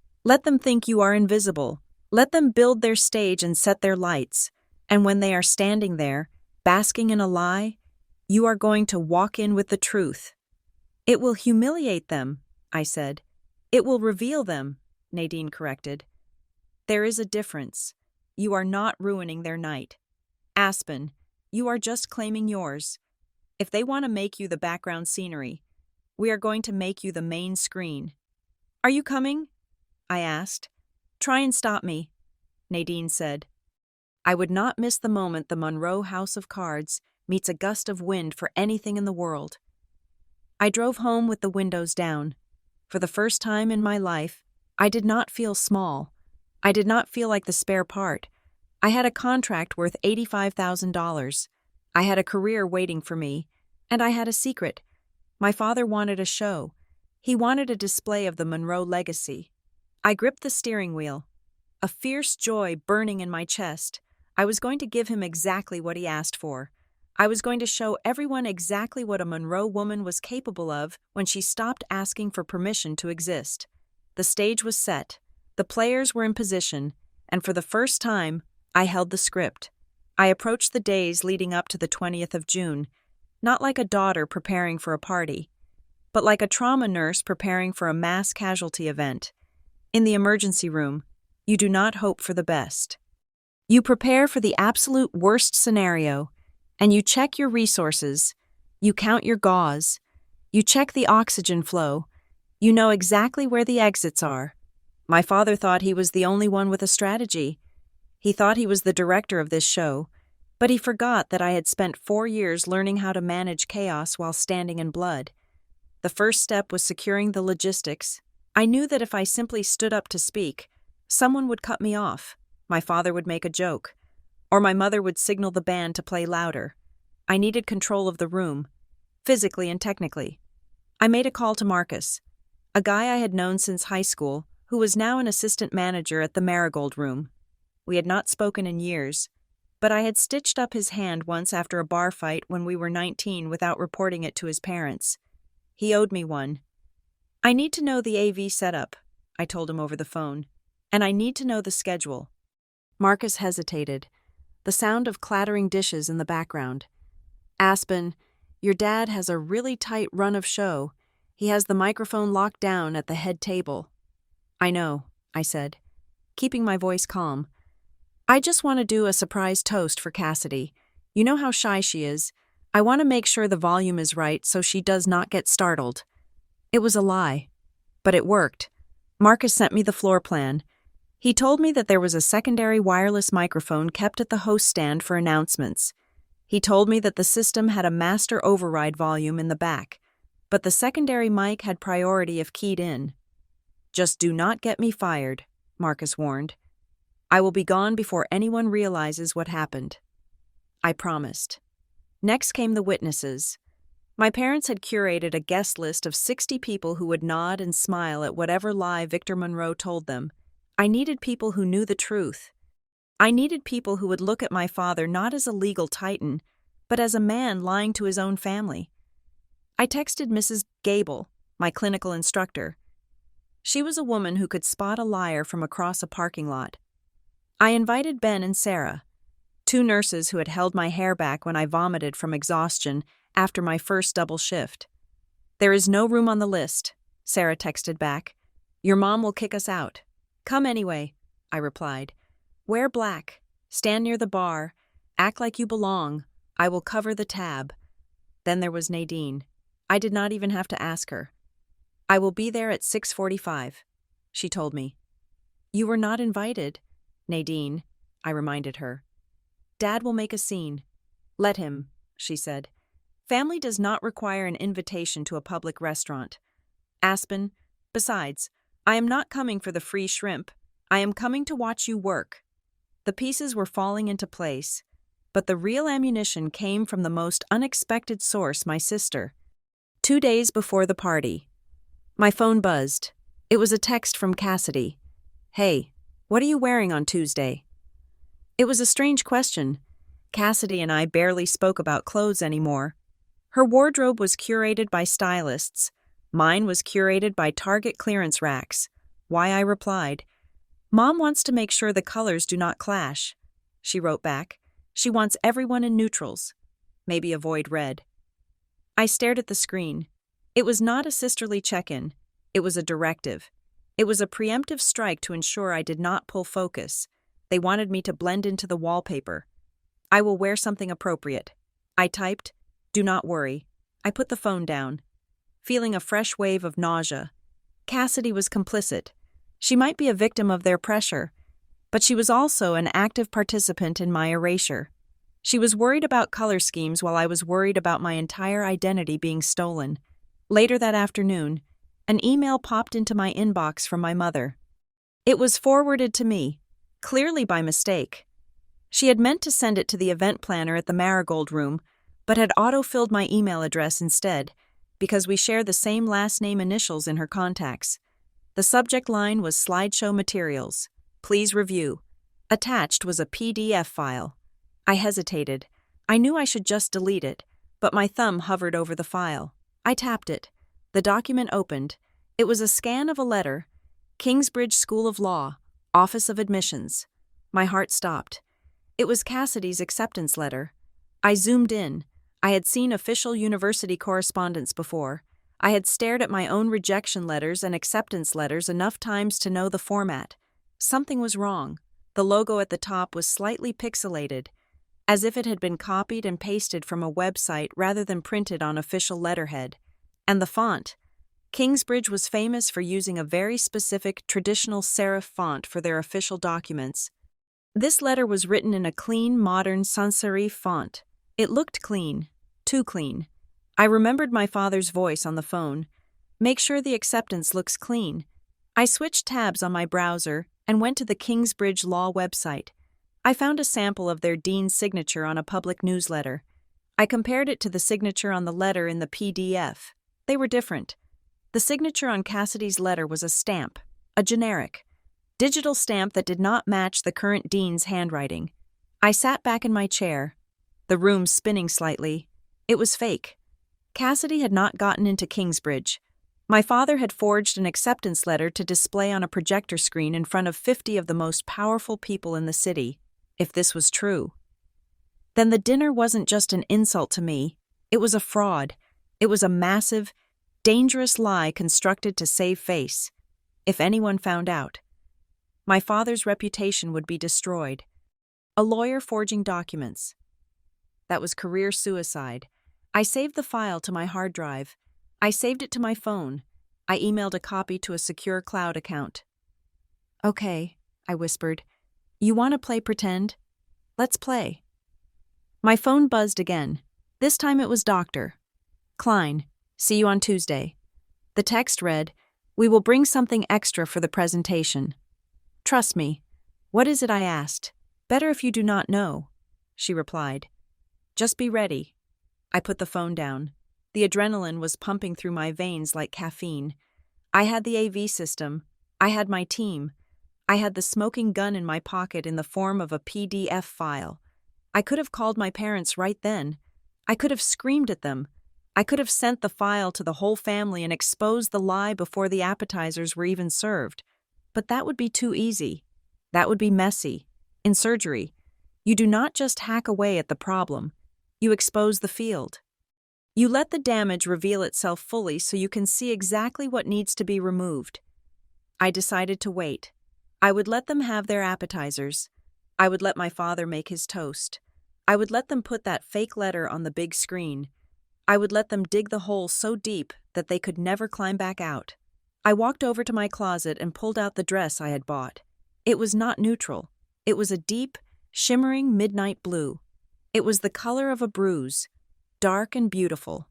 think you are invisible. Let them build their stage and set their lights. And when they are standing there, basking in a lie, you are going to walk in with the truth. It will humiliate them, I said. It will reveal them, Nadine corrected. There is a difference. You are not ruining their night. Aspen, you are just claiming yours. If they want to make you the background scenery, we are going to make you the main screen. Are you coming? I asked. Try and stop me, Nadine said. I would not miss the moment the Monroe House of Cards meets a gust of wind for anything in the world. I drove home with the windows down. For the first time in my life, I did not feel small. I did not feel like the spare part. I had a contract worth $85,000. I had a career waiting for me, and I had a secret. My father wanted a show. He wanted a display of the Monroe legacy. I gripped the steering wheel, a fierce joy burning in my chest. I was going to give him exactly what he asked for. I was going to show everyone exactly what a Monroe woman was capable of when she stopped asking for permission to exist. The stage was set. The players were in position, and for the first time, I held the script. I approached the days leading up to the 20th of June, not like a daughter preparing for a party, but like a trauma nurse preparing for a mass casualty event. In the emergency room, you do not hope for the best. You prepare for the absolute worst scenario, and you check your resources, you count your gauze, you check the oxygen flow, you know exactly where the exits are. My father thought he was the only one with a strategy. He thought he was the director of this show, but he forgot that I had spent 4 years learning how to manage chaos while standing in blood. The first step was securing the logistics. I knew that if I simply stood up to speak, someone would cut me off. My father would make a joke, or my mother would signal the band to play louder. I needed control of the room, physically and technically. I made a call to Marcus, a guy I had known since high school, who was now an assistant manager at the Marigold Room. We had not spoken in years, but I had stitched up his hand once after a bar fight when we were 19 without reporting it to his parents. He owed me one. I need to know the AV setup, I told him over the phone, and I need to know the schedule. Marcus hesitated, the sound of clattering dishes in the background. Aspen, your dad has a really tight run of show. He has the microphone locked down at the head table. I know, I said, keeping my voice calm. I just want to do a surprise toast for Cassidy. You know how shy she is. I want to make sure the volume is right so she does not get startled. It was a lie, but it worked. Marcus sent me the floor plan. He told me that there was a secondary wireless microphone kept at the host stand for announcements. He told me that the system had a master override volume in the back, but the secondary mic had priority if keyed in. Just do not get me fired, Marcus warned. I will be gone before anyone realizes what happened. I promised. Next came the witnesses. My parents had curated a guest list of 60 people who would nod and smile at whatever lie Victor Monroe told them. I needed people who knew the truth. I needed people who would look at my father not as a legal titan, but as a man lying to his own family. I texted Mrs. Gable, my clinical instructor. She was a woman who could spot a liar from across a parking lot. I invited Ben and Sarah, 2 nurses who had held my hair back when I vomited from exhaustion after my first double shift. There is no room on the list, Sarah texted back. Your mom will kick us out. Come anyway, I replied. Wear black, stand near the bar, act like you belong. I will cover the tab. Then there was Nadine. I did not even have to ask her. I will be there at 6:45, she told me. You were not invited, Nadine, I reminded her. Dad will make a scene. Let him, she said. Family does not require an invitation to a public restaurant. Aspen, besides, I am not coming for the free shrimp. I am coming to watch you work. The pieces were falling into place, but the real ammunition came from the most unexpected source, my sister. 2 days before the party. My phone buzzed. It was a text from Cassidy. "Hey, what are you wearing on Tuesday?" It was a strange question. Cassidy and I barely spoke about clothes anymore. Her wardrobe was curated by stylists. Mine was curated by Target clearance racks. Why, I replied, "Mom wants to make sure the colors do not clash." She wrote back, "She wants everyone in neutrals. Maybe avoid red." I stared at the screen. It was not a sisterly check-in. It was a directive. It was a preemptive strike to ensure I did not pull focus. They wanted me to blend into the wallpaper. "I will wear something appropriate." I typed, "Do not worry." I put the phone down, feeling a fresh wave of nausea. Cassidy was complicit. She might be a victim of their pressure, but she was also an active participant in my erasure. She was worried about color schemes while I was worried about my entire identity being stolen. Later that afternoon, an email popped into my inbox from my mother. It was forwarded to me, clearly by mistake. She had meant to send it to the event planner at the Marigold Room, but had auto-filled my email address instead, because we share the same last name initials in her contacts. The subject line was slideshow materials. Please review. Attached was a PDF file. I hesitated. I knew I should just delete it, but my thumb hovered over the file. I tapped it. The document opened. It was a scan of a letter. Kingsbridge School of Law, Office of Admissions. My heart stopped. It was Cassidy's acceptance letter. I zoomed in. I had seen official university correspondence before. I had stared at my own rejection letters and acceptance letters enough times to know the format. Something was wrong. The logo at the top was slightly pixelated, as if it had been copied and pasted from a website rather than printed on official letterhead. And the font. Kingsbridge was famous for using a very specific traditional serif font for their official documents. This letter was written in a clean, modern sans serif font. It looked clean. Too clean. I remembered my father's voice on the phone. "Make sure the acceptance looks clean." I switched tabs on my browser and went to the Kingsbridge Law website. I found a sample of their dean's signature on a public newsletter. I compared it to the signature on the letter in the PDF. They were different. The signature on Cassidy's letter was a stamp, a generic, digital stamp that did not match the current dean's handwriting. I sat back in my chair, the room spinning slightly. It was fake. Cassidy had not gotten into Kingsbridge. My father had forged an acceptance letter to display on a projector screen in front of 50 of the most powerful people in the city. If this was true, then the dinner wasn't just an insult to me. It was a fraud. It was a massive, dangerous lie constructed to save face. If anyone found out, my father's reputation would be destroyed. A lawyer forging documents. That was career suicide. I saved the file to my hard drive. I saved it to my phone. I emailed a copy to a secure cloud account. "Okay," I whispered. "You want to play pretend? Let's play." My phone buzzed again. This time it was Dr. Klein. "See you on Tuesday." The text read, "We will bring something extra for the presentation. Trust me." "What is it?" I asked. "Better if you do not know," she replied. "Just be ready." I put the phone down. The adrenaline was pumping through my veins like caffeine. I had the AV system. I had my team. I had the smoking gun in my pocket in the form of a PDF file. I could have called my parents right then. I could have screamed at them. I could have sent the file to the whole family and exposed the lie before the appetizers were even served. But that would be too easy. That would be messy. In surgery, you do not just hack away at the problem. You expose the field. You let the damage reveal itself fully so you can see exactly what needs to be removed. I decided to wait. I would let them have their appetizers. I would let my father make his toast. I would let them put that fake letter on the big screen. I would let them dig the hole so deep that they could never climb back out. I walked over to my closet and pulled out the dress I had bought. It was not neutral. It was a deep, shimmering midnight blue. It was the color of a bruise. dark and beautiful.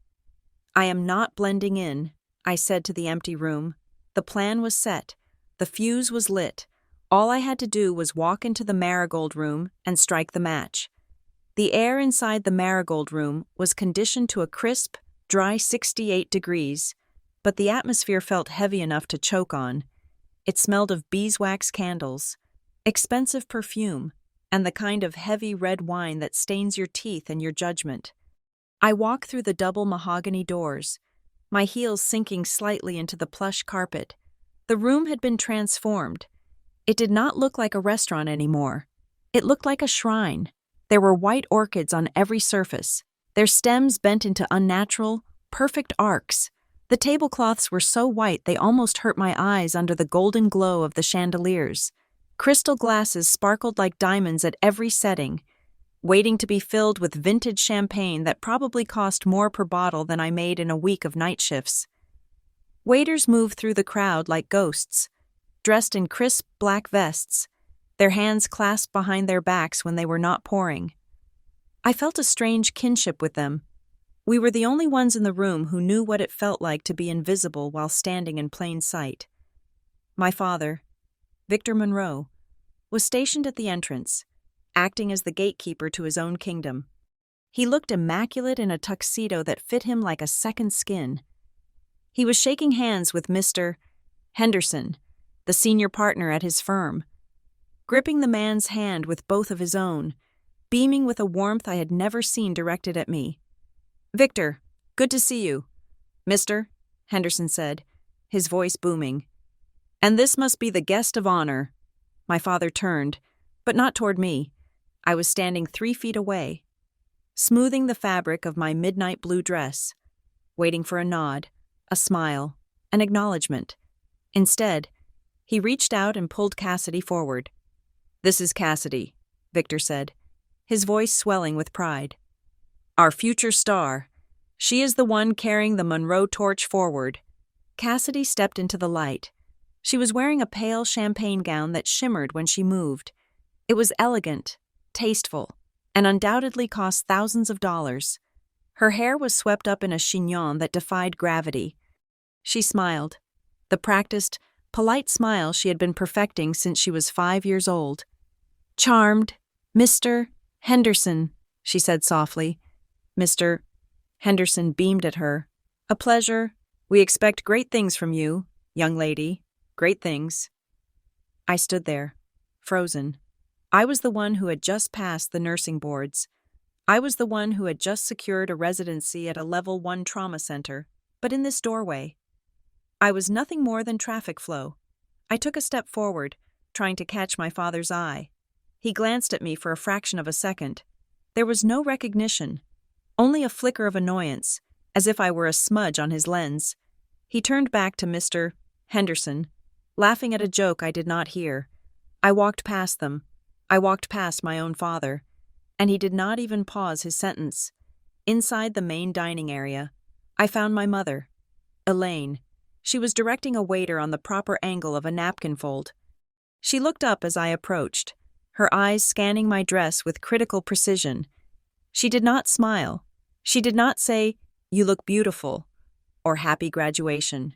"I am not blending in," I said to the empty room. The plan was set. The fuse was lit. All I had to do was walk into the marigold room and strike the match. The air inside the marigold room was conditioned to a crisp, dry 68 degrees, but the atmosphere felt heavy enough to choke on. It smelled of beeswax candles, expensive perfume, and the kind of heavy red wine that stains your teeth and your judgment. I walked through the double mahogany doors, my heels sinking slightly into the plush carpet. The room had been transformed. It did not look like a restaurant anymore. It looked like a shrine. There were white orchids on every surface, their stems bent into unnatural, perfect arcs. The tablecloths were so white they almost hurt my eyes under the golden glow of the chandeliers. Crystal glasses sparkled like diamonds at every setting, waiting to be filled with vintage champagne that probably cost more per bottle than I made in a week of night shifts. Waiters moved through the crowd like ghosts, dressed in crisp black vests, their hands clasped behind their backs when they were not pouring. I felt a strange kinship with them. We were the only ones in the room who knew what it felt like to be invisible while standing in plain sight. My father, Victor Monroe, was stationed at the entrance, acting as the gatekeeper to his own kingdom. He looked immaculate in a tuxedo that fit him like a second skin. He was shaking hands with Mr. Henderson, the senior partner at his firm, gripping the man's hand with both of his own, beaming with a warmth I had never seen directed at me. "Victor, good to see you, Mr. Henderson said, his voice booming. "And this must be the guest of honor." My father turned, but not toward me. I was standing 3 feet away, smoothing the fabric of my midnight blue dress, waiting for a nod, a smile, an acknowledgement. Instead, he reached out and pulled Cassidy forward. "This is Cassidy," Victor said, his voice swelling with pride. "Our future star. She is the one carrying the Monroe torch forward." Cassidy stepped into the light. She was wearing a pale champagne gown that shimmered when she moved. It was elegant, tasteful, and undoubtedly cost thousands of dollars. Her hair was swept up in a chignon that defied gravity. She smiled, the practiced, polite smile she had been perfecting since she was 5 years old. "Charmed, Mr. Henderson," she said softly. Mr. Henderson beamed at her. "A pleasure. We expect great things from you, young lady. Great things." I stood there, frozen. I was the one who had just passed the nursing boards. I was the one who had just secured a residency at a level 1 trauma center, but in this doorway, I was nothing more than traffic flow. I took a step forward, trying to catch my father's eye. He glanced at me for a fraction of a second. There was no recognition, only a flicker of annoyance, as if I were a smudge on his lens. He turned back to Mr. Henderson, laughing at a joke I did not hear. I walked past them. I walked past my own father, and he did not even pause his sentence. Inside the main dining area, I found my mother, Elaine. She was directing a waiter on the proper angle of a napkin fold. She looked up as I approached, her eyes scanning my dress with critical precision. She did not smile. She did not say, "You look beautiful," or "Happy graduation."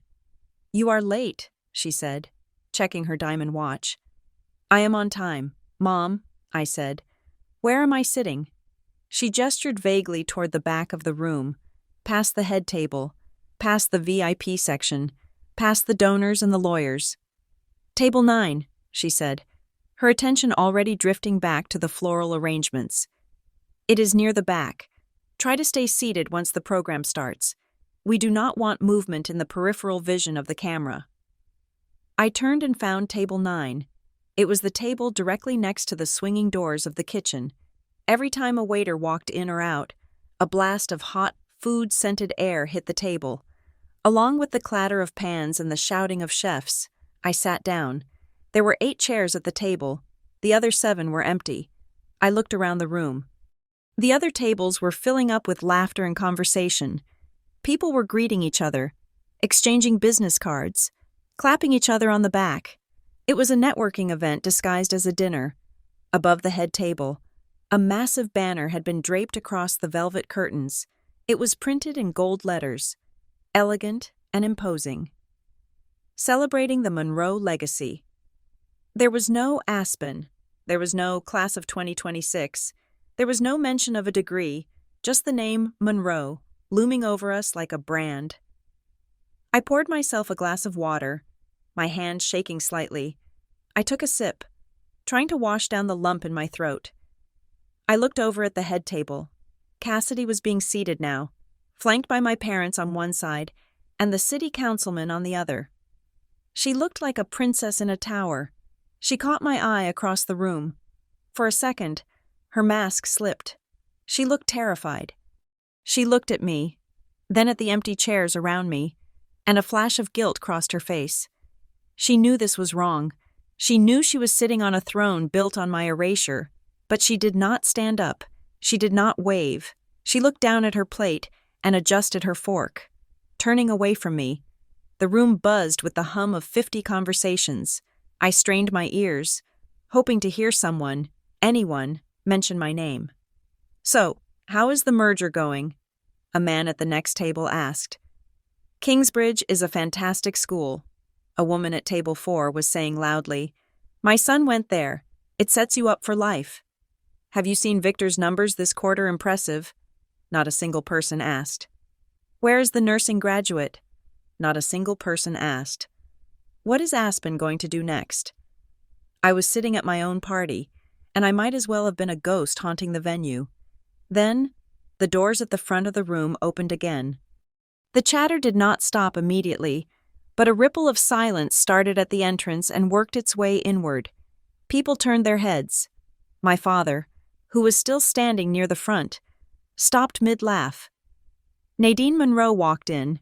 "You are late," she said, checking her diamond watch. "I am on time, Mom," I said. "Where am I sitting?" She gestured vaguely toward the back of the room, past the head table, past the VIP section, past the donors and the lawyers. "Table 9, she said, her attention already drifting back to the floral arrangements. "It is near the back. Try to stay seated once the program starts. We do not want movement in the peripheral vision of the camera." I turned and found table 9. It was the table directly next to the swinging doors of the kitchen. Every time a waiter walked in or out, a blast of hot, food-scented air hit the table. Along with the clatter of pans and the shouting of chefs, I sat down. There were 8 chairs at the table. The other 7 were empty. I looked around the room. The other tables were filling up with laughter and conversation. People were greeting each other, exchanging business cards, clapping each other on the back. It was a networking event disguised as a dinner. Above the head table, a massive banner had been draped across the velvet curtains. It was printed in gold letters, elegant and imposing. Celebrating the Monroe legacy. There was no Aspen. There was no class of 2026. There was no mention of a degree, just the name Monroe, looming over us like a brand. I poured myself a glass of water, my hand shaking slightly. I took a sip, trying to wash down the lump in my throat. I looked over at the head table. Cassidy was being seated now, flanked by my parents on one side and the city councilman on the other. She looked like a princess in a tower. She caught my eye across the room. For a second, her mask slipped. She looked terrified. She looked at me, then at the empty chairs around me, and a flash of guilt crossed her face. She knew this was wrong. She knew she was sitting on a throne built on my erasure, but she did not stand up. She did not wave. She looked down at her plate and adjusted her fork. Turning away from me, the room buzzed with the hum of 50 conversations. I strained my ears, hoping to hear someone, anyone, mention my name. "So, how is the merger going?" a man at the next table asked. "Kingsbridge is a fantastic school," a woman at table 4 was saying loudly. "My son went there. It sets you up for life." "Have you seen Victor's numbers this quarter? Impressive," not a single person asked. "Where is the nursing graduate?" Not a single person asked. What is Aspen going to do next? I was sitting at my own party, and I might as well have been a ghost haunting the venue. Then, the doors at the front of the room opened again. The chatter did not stop immediately, but a ripple of silence started at the entrance and worked its way inward. People turned their heads. My father, who was still standing near the front, stopped mid-laugh. Nadine Monroe walked in.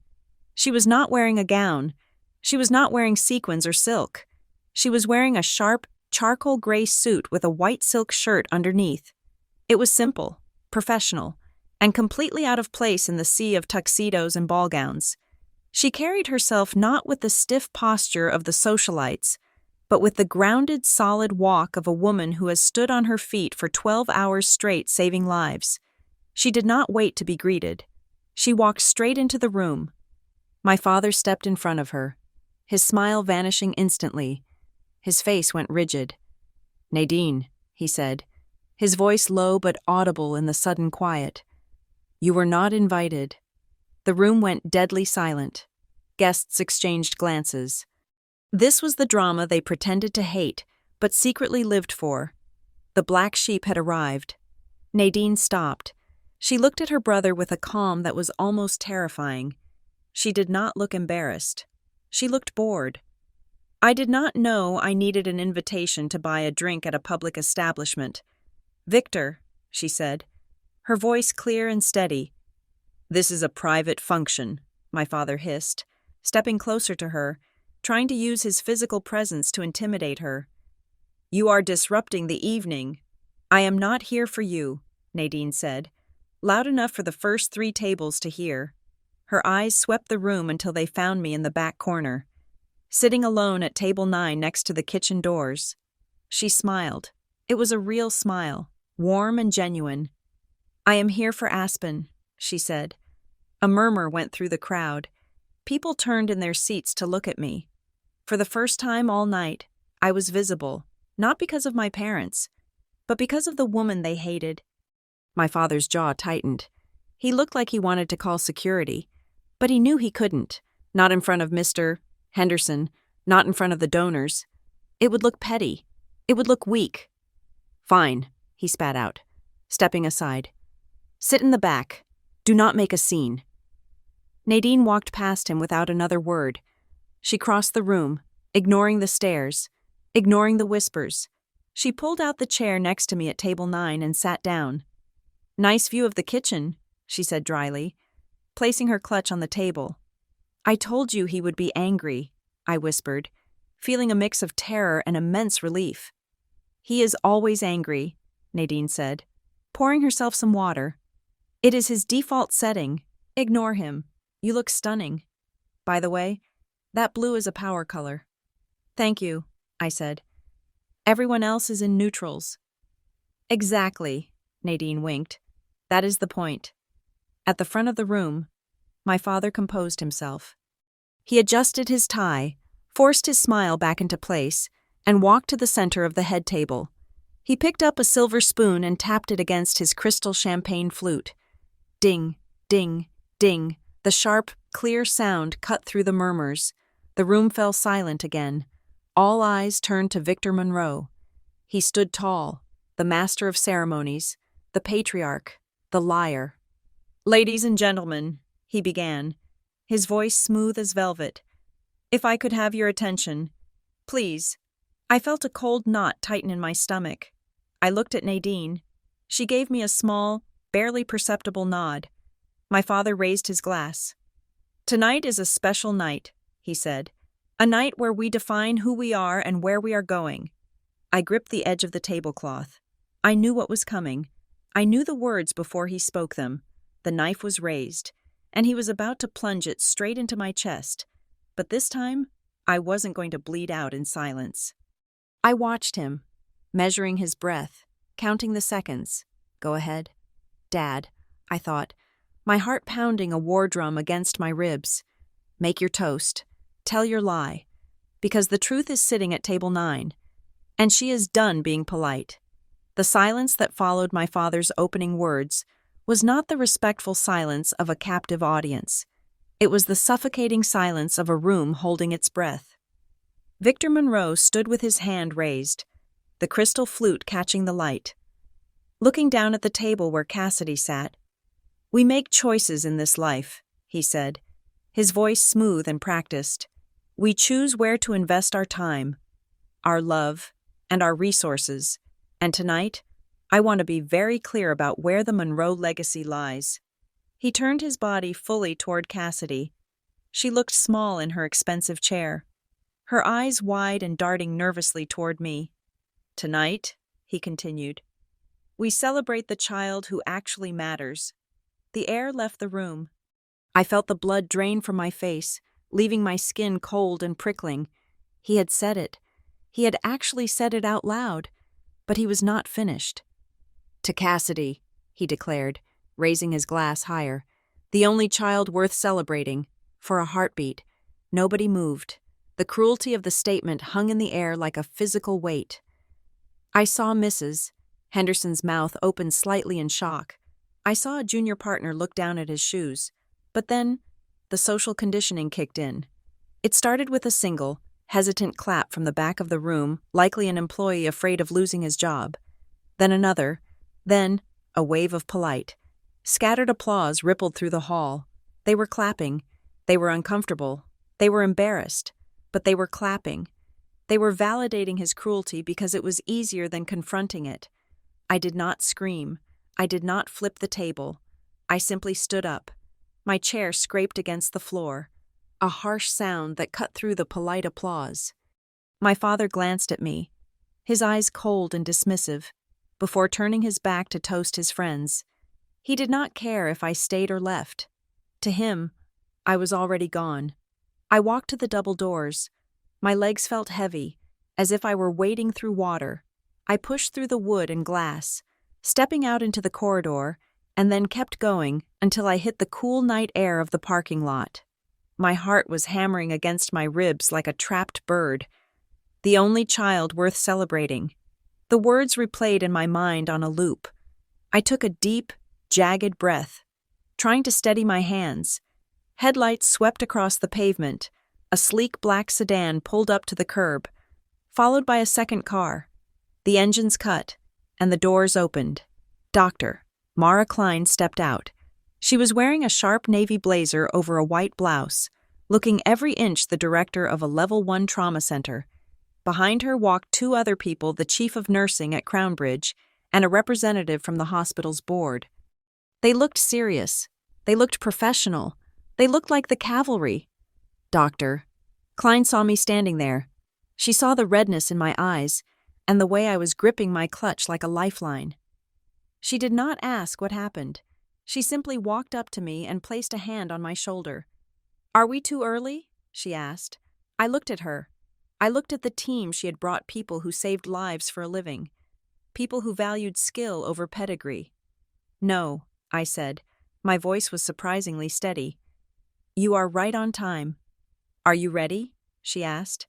She was not wearing a gown. She was not wearing sequins or silk. She was wearing a sharp, charcoal gray suit with a white silk shirt underneath. It was simple, professional, and completely out of place in the sea of tuxedos and ball gowns. She carried herself not with the stiff posture of the socialites, but with the grounded, solid walk of a woman who has stood on her feet for 12 hours straight saving lives. She did not wait to be greeted. She walked straight into the room. My father stepped in front of her, his smile vanishing instantly. His face went rigid. "Nadine," he said, his voice low but audible in the sudden quiet. "You were not invited." The room went deadly silent. Guests exchanged glances. This was the drama they pretended to hate, but secretly lived for. The black sheep had arrived. Nadine stopped. She looked at her brother with a calm that was almost terrifying. She did not look embarrassed. She looked bored. "I did not know I needed an invitation to buy a drink at a public establishment. Victor," she said, her voice clear and steady. "This is a private function," my father hissed, stepping closer to her, trying to use his physical presence to intimidate her. "You are disrupting the evening." "I am not here for you," Nadine said, loud enough for the first 3 tables to hear. Her eyes swept the room until they found me in the back corner, sitting alone at table 9 next to the kitchen doors. She smiled. It was a real smile, warm and genuine. "I am here for Aspen," she said. A murmur went through the crowd. People turned in their seats to look at me. For the first time all night, I was visible, not because of my parents, but because of the woman they hated. My father's jaw tightened. He looked like he wanted to call security, but he knew he couldn't, not in front of Mr. Henderson, not in front of the donors. It would look petty. It would look weak. "Fine," he spat out, stepping aside. "Sit in the back. Do not make a scene." Nadine walked past him without another word. She crossed the room, ignoring the stares, ignoring the whispers. She pulled out the chair next to me at table 9 and sat down. "Nice view of the kitchen," she said dryly, placing her clutch on the table. "I told you he would be angry," I whispered, feeling a mix of terror and immense relief. "He is always angry," Nadine said, pouring herself some water. "It is his default setting. Ignore him. You look stunning. By the way, that blue is a power color." "Thank you," I said. "Everyone else is in neutrals." "Exactly," Nadine winked. "That is the point." At the front of the room, my father composed himself. He adjusted his tie, forced his smile back into place, and walked to the center of the head table. He picked up a silver spoon and tapped it against his crystal champagne flute. Ding, ding, ding. The sharp, clear sound cut through the murmurs. The room fell silent again. All eyes turned to Victor Monroe. He stood tall, the master of ceremonies, the patriarch, the liar. "Ladies and gentlemen," he began, his voice smooth as velvet, "if I could have your attention, please." I felt a cold knot tighten in my stomach. I looked at Nadine. She gave me a small, barely perceptible nod. My father raised his glass. "Tonight is a special night," he said. "A night where we define who we are and where we are going." I gripped the edge of the tablecloth. I knew what was coming. I knew the words before he spoke them. The knife was raised, and he was about to plunge it straight into my chest. But this time, I wasn't going to bleed out in silence. I watched him, measuring his breath, counting the seconds. Go ahead. Dad, I thought, my heart pounding a war drum against my ribs. Make your toast. Tell your lie. Because the truth is sitting at table 9. And she is done being polite. The silence that followed my father's opening words was not the respectful silence of a captive audience. It was the suffocating silence of a room holding its breath. Victor Monroe stood with his hand raised, the crystal flute catching the light. Looking down at the table where Cassidy sat, "We make choices in this life," he said, his voice smooth and practiced. "We choose where to invest our time, our love, and our resources. And tonight, I want to be very clear about where the Monroe legacy lies." He turned his body fully toward Cassidy. She looked small in her expensive chair, her eyes wide and darting nervously toward me. "Tonight," he continued, "we celebrate the child who actually matters." The air left the room. I felt the blood drain from my face, leaving my skin cold and prickling. He had said it. He had actually said it out loud, but he was not finished. "To Cassidy," he declared, raising his glass higher, "the only child worth celebrating." For a heartbeat, nobody moved. The cruelty of the statement hung in the air like a physical weight. I saw Mrs. Henderson's mouth open slightly in shock. I saw a junior partner look down at his shoes. But then, the social conditioning kicked in. It started with a single, hesitant clap from the back of the room, likely an employee afraid of losing his job. Then another. Then, a wave of polite. Scattered applause rippled through the hall. They were clapping. They were uncomfortable. They were embarrassed. But they were clapping. They were validating his cruelty because it was easier than confronting it. I did not scream. I did not flip the table. I simply stood up. My chair scraped against the floor, a harsh sound that cut through the polite applause. My father glanced at me, his eyes cold and dismissive, before turning his back to toast his friends. He did not care if I stayed or left. To him, I was already gone. I walked to the double doors. My legs felt heavy, as if I were wading through water. I pushed through the wood and glass, stepping out into the corridor, and then kept going until I hit the cool night air of the parking lot. My heart was hammering against my ribs like a trapped bird. The only child worth celebrating. The words replayed in my mind on a loop. I took a deep, jagged breath, trying to steady my hands. Headlights swept across the pavement. A sleek black sedan pulled up to the curb, followed by a second car. The engines cut, and the doors opened. Dr. Mara Klein stepped out. She was wearing a sharp navy blazer over a white blouse, looking every inch the director of a Level 1 trauma center. Behind her walked 2 other people, the chief of nursing at Crownbridge and a representative from the hospital's board. They looked serious. They looked professional. They looked like the cavalry. "Doctor." Klein saw me standing there. She saw the redness in my eyes and the way I was gripping my clutch like a lifeline. She did not ask what happened. She simply walked up to me and placed a hand on my shoulder. "Are we too early?" she asked. I looked at her. I looked at the team she had brought, people who saved lives for a living, people who valued skill over pedigree. "No," I said, My voice was surprisingly steady. "You are right on time." "Are you ready?" she asked.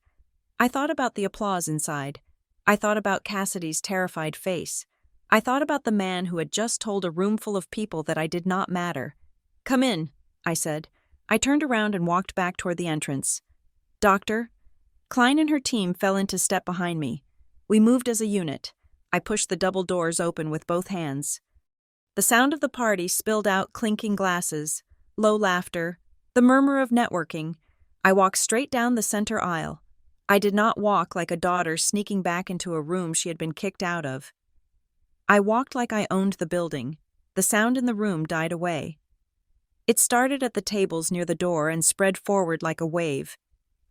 I thought about the applause inside. I thought about Cassidy's terrified face. I thought about the man who had just told a room full of people that I did not matter. "Come in," I said. I turned around and walked back toward the entrance. "Doctor?" Klein and her team fell into step behind me. We moved as a unit. I pushed the double doors open with both hands. The sound of the party spilled out clinking glasses, low laughter, the murmur of networking. I walked straight down the center aisle. I did not walk like a daughter sneaking back into a room she had been kicked out of. I walked like I owned the building. The sound in the room died away. It started at the tables near the door and spread forward like a wave.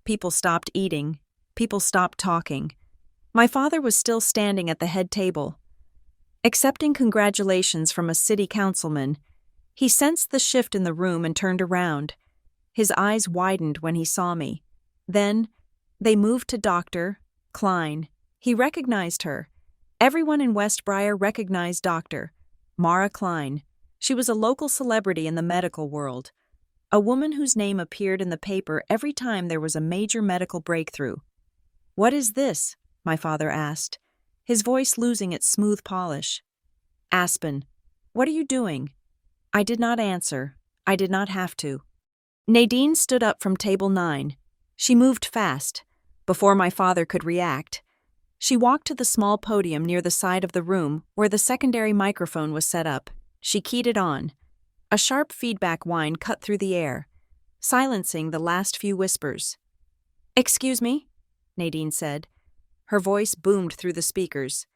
People stopped eating. People stopped talking. My father was still standing at the head table. Accepting congratulations from a city councilman, he sensed the shift in the room and turned around. His eyes widened when he saw me. Then, they moved to Dr. Klein. He recognized her. Everyone in Westbriar recognized Dr. Mara Klein. She was a local celebrity in the medical world, a woman whose name appeared in the paper every time there was a major medical breakthrough. "What is this?" my father asked, his voice losing its smooth polish. "Aspen, what are you doing?" I did not answer. I did not have to. Nadine stood up from table 9. She moved fast. Before my father could react, she walked to the small podium near the side of the room where the secondary microphone was set up. She keyed it on. A sharp feedback whine cut through the air, silencing the last few whispers. "Excuse me?" Nadine said. Her voice boomed through the speakers,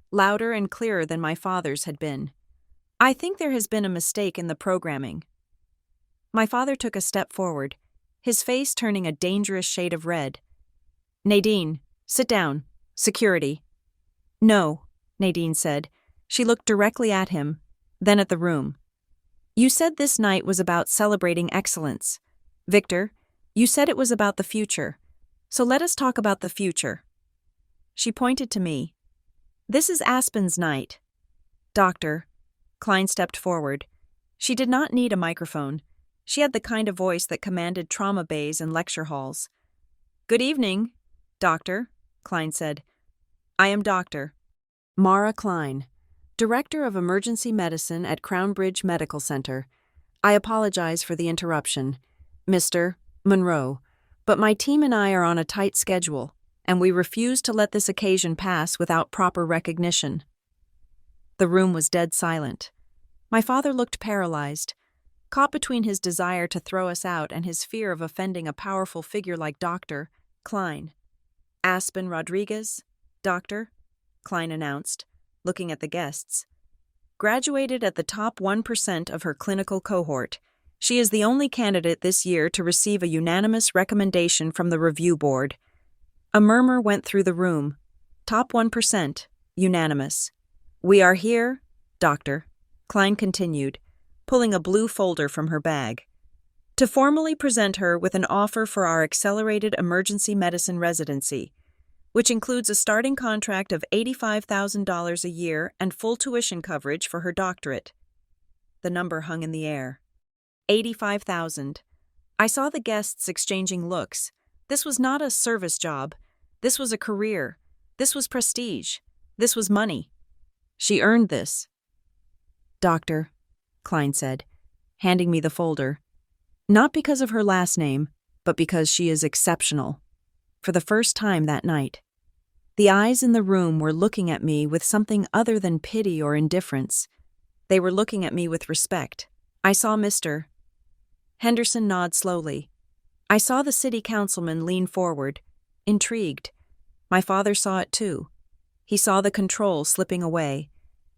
louder and clearer than my father's had been. "I think there has been a mistake in the programming." My father took a step forward, his face turning a dangerous shade of red. "Nadine, sit down. Security." "No," Nadine said. She looked directly at him, then at the room. "You said this night was about celebrating excellence. Victor, you said it was about the future. So let us talk about the future." She pointed to me. "This is Aspen's night." "Doctor." Klein stepped forward. She did not need a microphone. She had the kind of voice that commanded trauma bays and lecture halls. "Good evening, Doctor," Klein said. "I am Dr. Mara Klein, Director of Emergency Medicine at Crownbridge Medical Center. I apologize for the interruption, Mr. Monroe, but my team and I are on a tight schedule, and we refuse to let this occasion pass without proper recognition." The room was dead silent. My father looked paralyzed, caught between his desire to throw us out and his fear of offending a powerful figure like Dr. Klein. "Aspen Rodriguez, Doctor," Klein announced, looking at the guests. "Graduated at the top 1% of her clinical cohort. She is the only candidate this year to receive a unanimous recommendation from the review board." A murmur went through the room. Top 1%, unanimous. "We are here, Doctor," Klein continued, pulling a blue folder from her bag, "to formally present her with an offer for our accelerated emergency medicine residency, which includes a starting contract of $85,000 a year and full tuition coverage for her doctorate." The number hung in the air. 85,000. I saw the guests exchanging looks. This was not a service job. This was a career. This was prestige. This was money. She earned this. "Doctor," Klein said, handing me the folder. "Not because of her last name, but because she is exceptional." For the first time that night, the eyes in the room were looking at me with something other than pity or indifference. They were looking at me with respect. I saw Mr. Henderson nod slowly. I saw the city councilman lean forward, intrigued. My father saw it too. He saw the control slipping away.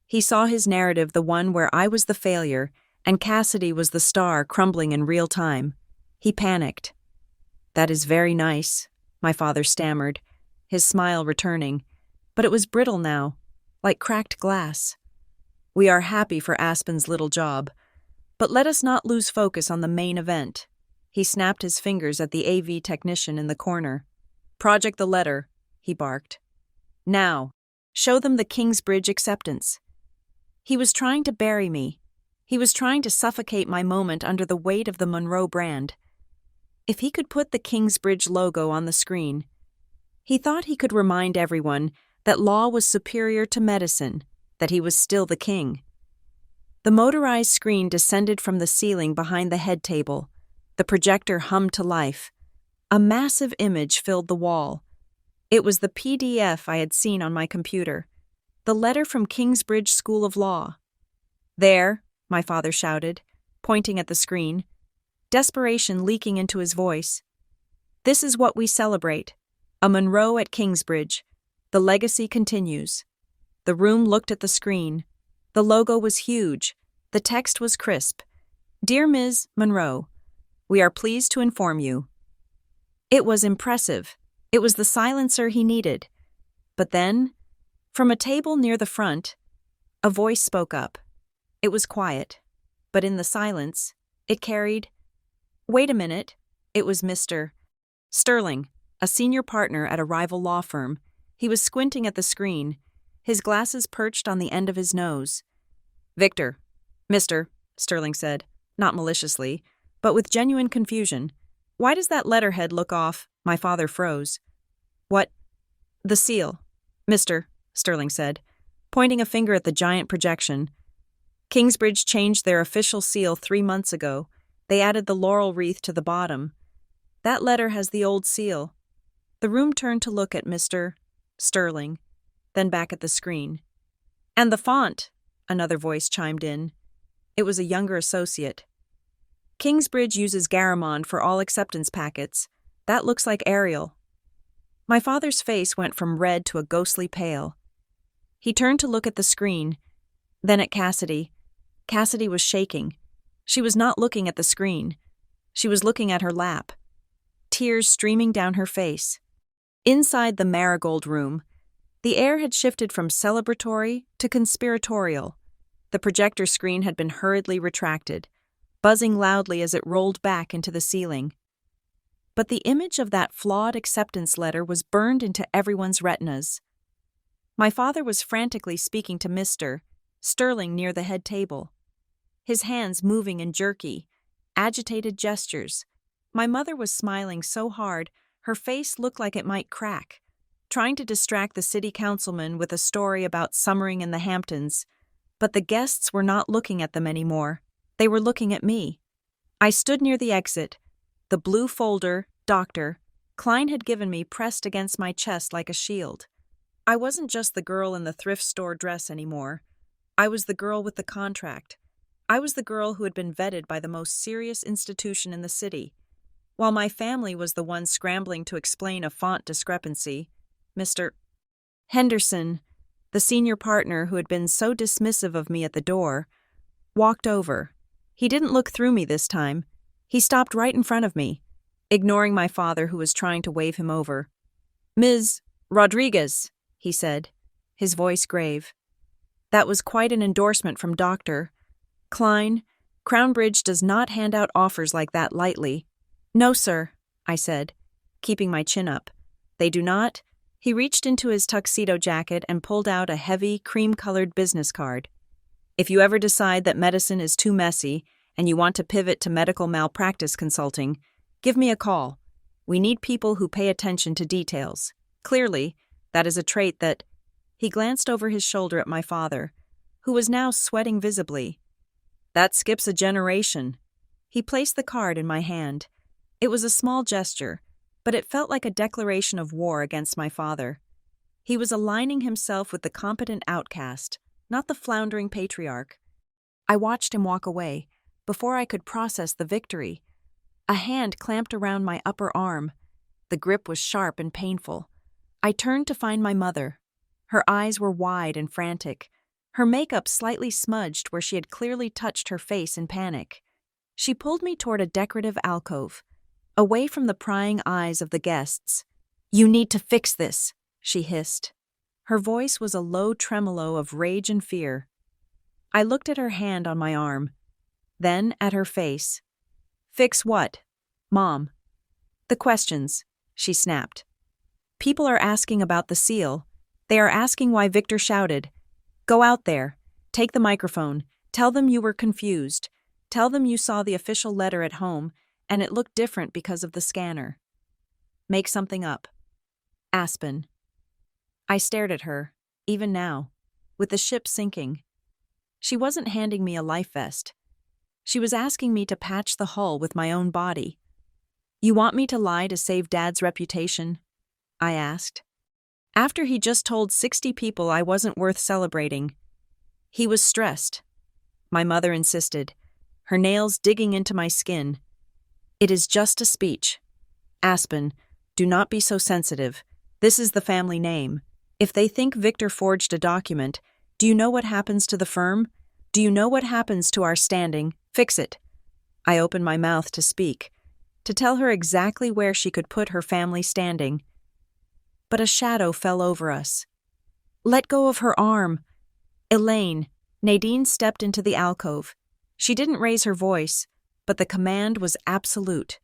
He saw his narrative, the one where I was the failure and Cassidy was the star, crumbling in real time. He panicked. "That is very nice," my father stammered, his smile returning, but it was brittle now, like cracked glass. "We are happy for Aspen's little job, but let us not lose focus on the main event." He snapped his fingers at the AV technician in the corner. "Project the letter," he barked. "Now, show them the Kingsbridge acceptance." He was trying to bury me. He was trying to suffocate my moment under the weight of the Monroe brand. If he could put the Kingsbridge logo on the screen, he thought he could remind everyone that law was superior to medicine, that he was still the king. The motorized screen descended from the ceiling behind the head table. The projector hummed to life. A massive image filled the wall. It was the PDF I had seen on my computer, the letter from Kingsbridge School of Law. "There," my father shouted, pointing at the screen, desperation leaking into his voice. "This is what we celebrate. A Monroe at Kingsbridge. The legacy continues." The room looked at the screen. The logo was huge. The text was crisp. "Dear Ms. Monroe, we are pleased to inform you." It was impressive. It was the silencer he needed. But then, from a table near the front, a voice spoke up. It was quiet, but in the silence, it carried, "Wait a minute." It was Mr. Sterling, a senior partner at a rival law firm. He was squinting at the screen, his glasses perched on the end of his nose. "Victor, Mr." Sterling said, not maliciously, but with genuine confusion. "Why does that letterhead look off?" My father froze. "What?" "The seal, Mr." Sterling said, pointing a finger at the giant projection. "Kingsbridge changed their official seal 3 months ago. They added the laurel wreath to the bottom. That letter has the old seal." The room turned to look at Mr. Sterling, then back at the screen. "And the font," another voice chimed in. It was a younger associate. "Kingsbridge uses Garamond for all acceptance packets. That looks like Arial." My father's face went from red to a ghostly pale. He turned to look at the screen, then at Cassidy. Cassidy was shaking. She was not looking at the screen. She was looking at her lap, tears streaming down her face. Inside the Marigold room, the air had shifted from celebratory to conspiratorial. The projector screen had been hurriedly retracted, buzzing loudly as it rolled back into the ceiling. But the image of that flawed acceptance letter was burned into everyone's retinas. My father was frantically speaking to Mr. Sterling near the head table, his hands moving in jerky, agitated gestures. My mother was smiling so hard, her face looked like it might crack, trying to distract the city councilman with a story about summering in the Hamptons. But the guests were not looking at them anymore. They were looking at me. I stood near the exit, the blue folder, Dr. Klein had given me pressed against my chest like a shield. I wasn't just the girl in the thrift store dress anymore. I was the girl with the contract. I was the girl who had been vetted by the most serious institution in the city. While my family was the one scrambling to explain a font discrepancy, Mr. Henderson, the senior partner who had been so dismissive of me at the door, walked over. He didn't look through me this time. He stopped right in front of me, ignoring my father who was trying to wave him over. "Ms. Rodriguez," he said, his voice grave. That was quite an endorsement from Dr. Klein. Crownbridge does not hand out offers like that lightly. "No, sir," I said, keeping my chin up. "They do not." He reached into his tuxedo jacket and pulled out a heavy, cream-colored business card. "If you ever decide that medicine is too messy and you want to pivot to medical malpractice consulting, give me a call. We need people who pay attention to details. Clearly, that is a trait that—" He glanced over his shoulder at my father, who was now sweating visibly. "That skips a generation." He placed the card in my hand. It was a small gesture, but it felt like a declaration of war against my father. He was aligning himself with the competent outcast, not the floundering patriarch. I watched him walk away. Before I could process the victory, a hand clamped around my upper arm. The grip was sharp and painful. I turned to find my mother. Her eyes were wide and frantic, her makeup slightly smudged where she had clearly touched her face in panic. She pulled me toward a decorative alcove, away from the prying eyes of the guests. "You need to fix this," she hissed. Her voice was a low tremolo of rage and fear. I looked at her hand on my arm, then at her face. "Fix what, Mom?" "The questions," she snapped. "People are asking about the seal. They are asking why Victor shouted. Go out there, take the microphone, Tell them you were confused. Tell them you saw the official letter at home, and it looked different because of the scanner. Make something up. Aspen. I stared at her, even now, with the ship sinking. She wasn't handing me a life vest. She was asking me to patch the hull with my own body. You want me to lie to save Dad's reputation? I asked. After he just told 60 people I wasn't worth celebrating. He was stressed. My mother insisted, her nails digging into my skin. It is just a speech. Aspen, do not be so sensitive. This is the family name. If they think Victor forged a document, do you know what happens to the firm? Do you know what happens to our standing? Fix it. I opened my mouth to speak, to tell her exactly where she could put her family standing. But a shadow fell over us. Let go of her arm. Elaine. Nadine stepped into the alcove. She didn't raise her voice, but the command was absolute.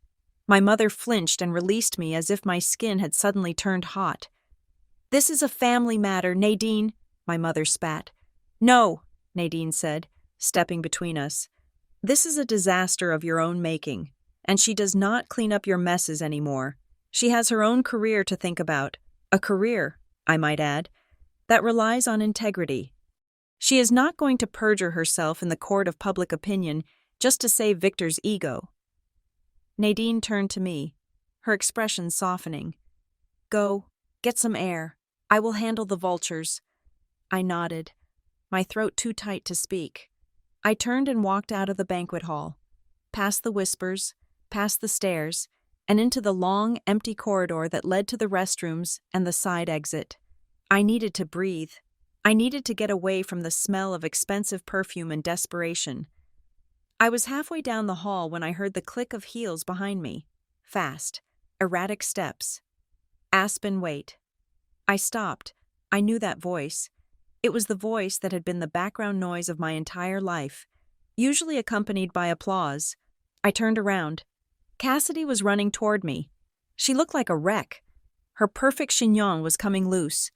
My mother flinched and released me as if my skin had suddenly turned hot. This is a family matter, Nadine, my mother spat. No, Nadine said, stepping between us. This is a disaster of your own making, and she does not clean up your messes anymore. She has her own career to think about. A career, I might add, that relies on integrity. She is not going to perjure herself in the court of public opinion just to save Victor's ego. Nadine turned to me, her expression softening. Go, get some air. I will handle the vultures. I nodded, my throat too tight to speak. I turned and walked out of the banquet hall, past the whispers, past the stairs, and into the long, empty corridor that led to the restrooms and the side exit. I needed to breathe. I needed to get away from the smell of expensive perfume and desperation. I was halfway down the hall when I heard the click of heels behind me. Fast, erratic steps. Aspen, wait. I stopped. I knew that voice. It was the voice that had been the background noise of my entire life, usually accompanied by applause. I turned around. Cassidy was running toward me. She looked like a wreck. Her perfect chignon was coming loose,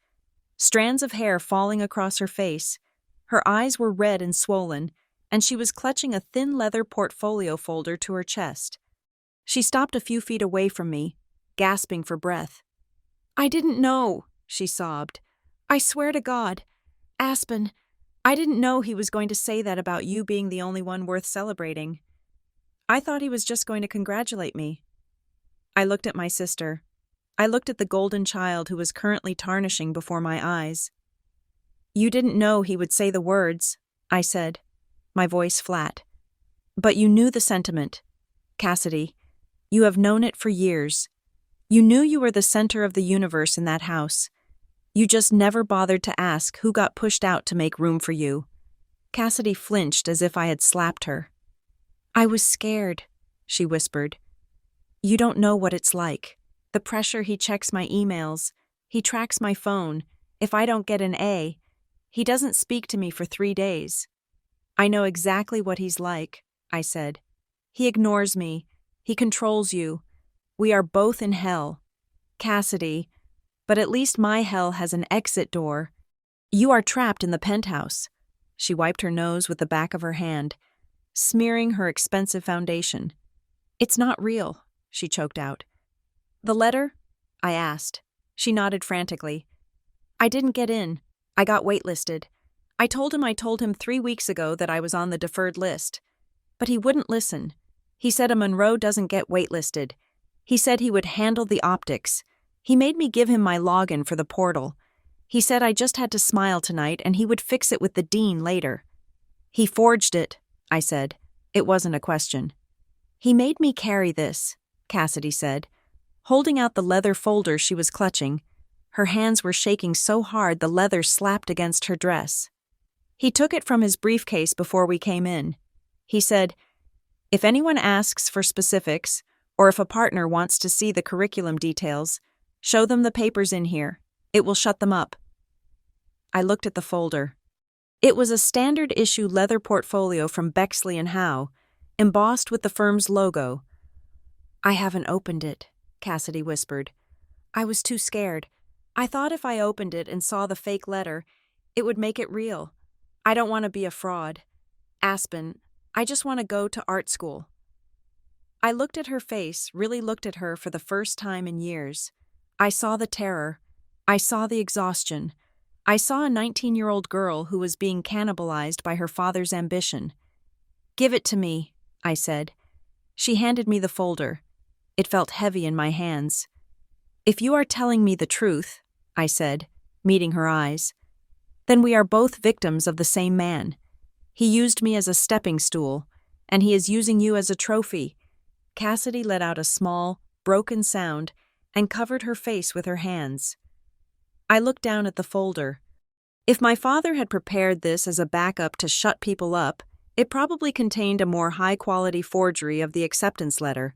strands of hair falling across her face. Her eyes were red and swollen, and she was clutching a thin leather portfolio folder to her chest. She stopped a few feet away from me, gasping for breath. I didn't know, she sobbed. I swear to God. Aspen, I didn't know he was going to say that about you being the only one worth celebrating. I thought he was just going to congratulate me. I looked at my sister. I looked at the golden child who was currently tarnishing before my eyes. You didn't know he would say the words, I said, my voice flat. But you knew the sentiment. Cassidy, you have known it for years. You knew you were the center of the universe in that house. You just never bothered to ask who got pushed out to make room for you. Cassidy flinched as if I had slapped her. I was scared, she whispered. You don't know what it's like. The pressure he checks my emails. He tracks my phone. If I don't get an A, he doesn't speak to me for 3 days. I know exactly what he's like, I said. He ignores me. He controls you. We are both in hell. Cassidy, but at least my hell has an exit door. You are trapped in the penthouse. She wiped her nose with the back of her hand, smearing her expensive foundation. It's not real, she choked out. The letter? I asked. She nodded frantically. I didn't get in. I got waitlisted. I told him 3 weeks ago that I was on the deferred list. But he wouldn't listen. He said a Monroe doesn't get waitlisted. He said he would handle the optics. He made me give him my login for the portal. He said I just had to smile tonight and he would fix it with the dean later. He forged it, I said. It wasn't a question. He made me carry this, Cassidy said, holding out the leather folder she was clutching. Her hands were shaking so hard the leather slapped against her dress. He took it from his briefcase before we came in. He said, if anyone asks for specifics, or if a partner wants to see the curriculum details, show them the papers in here. It will shut them up. I looked at the folder. It was a standard-issue leather portfolio from Bexley & Howe, embossed with the firm's logo. I haven't opened it, Cassidy whispered. I was too scared. I thought if I opened it and saw the fake letter, it would make it real. I don't want to be a fraud. Aspen, I just want to go to art school. I looked at her face, really looked at her for the first time in years. I saw the terror. I saw the exhaustion. I saw a 19-year-old girl who was being cannibalized by her father's ambition. "Give it to me," I said. She handed me the folder. It felt heavy in my hands. "If you are telling me the truth," I said, meeting her eyes, "then we are both victims of the same man. He used me as a stepping stool, and he is using you as a trophy." Cassidy let out a small, broken sound and covered her face with her hands. I looked down at the folder. If my father had prepared this as a backup to shut people up, it probably contained a more high-quality forgery of the acceptance letter.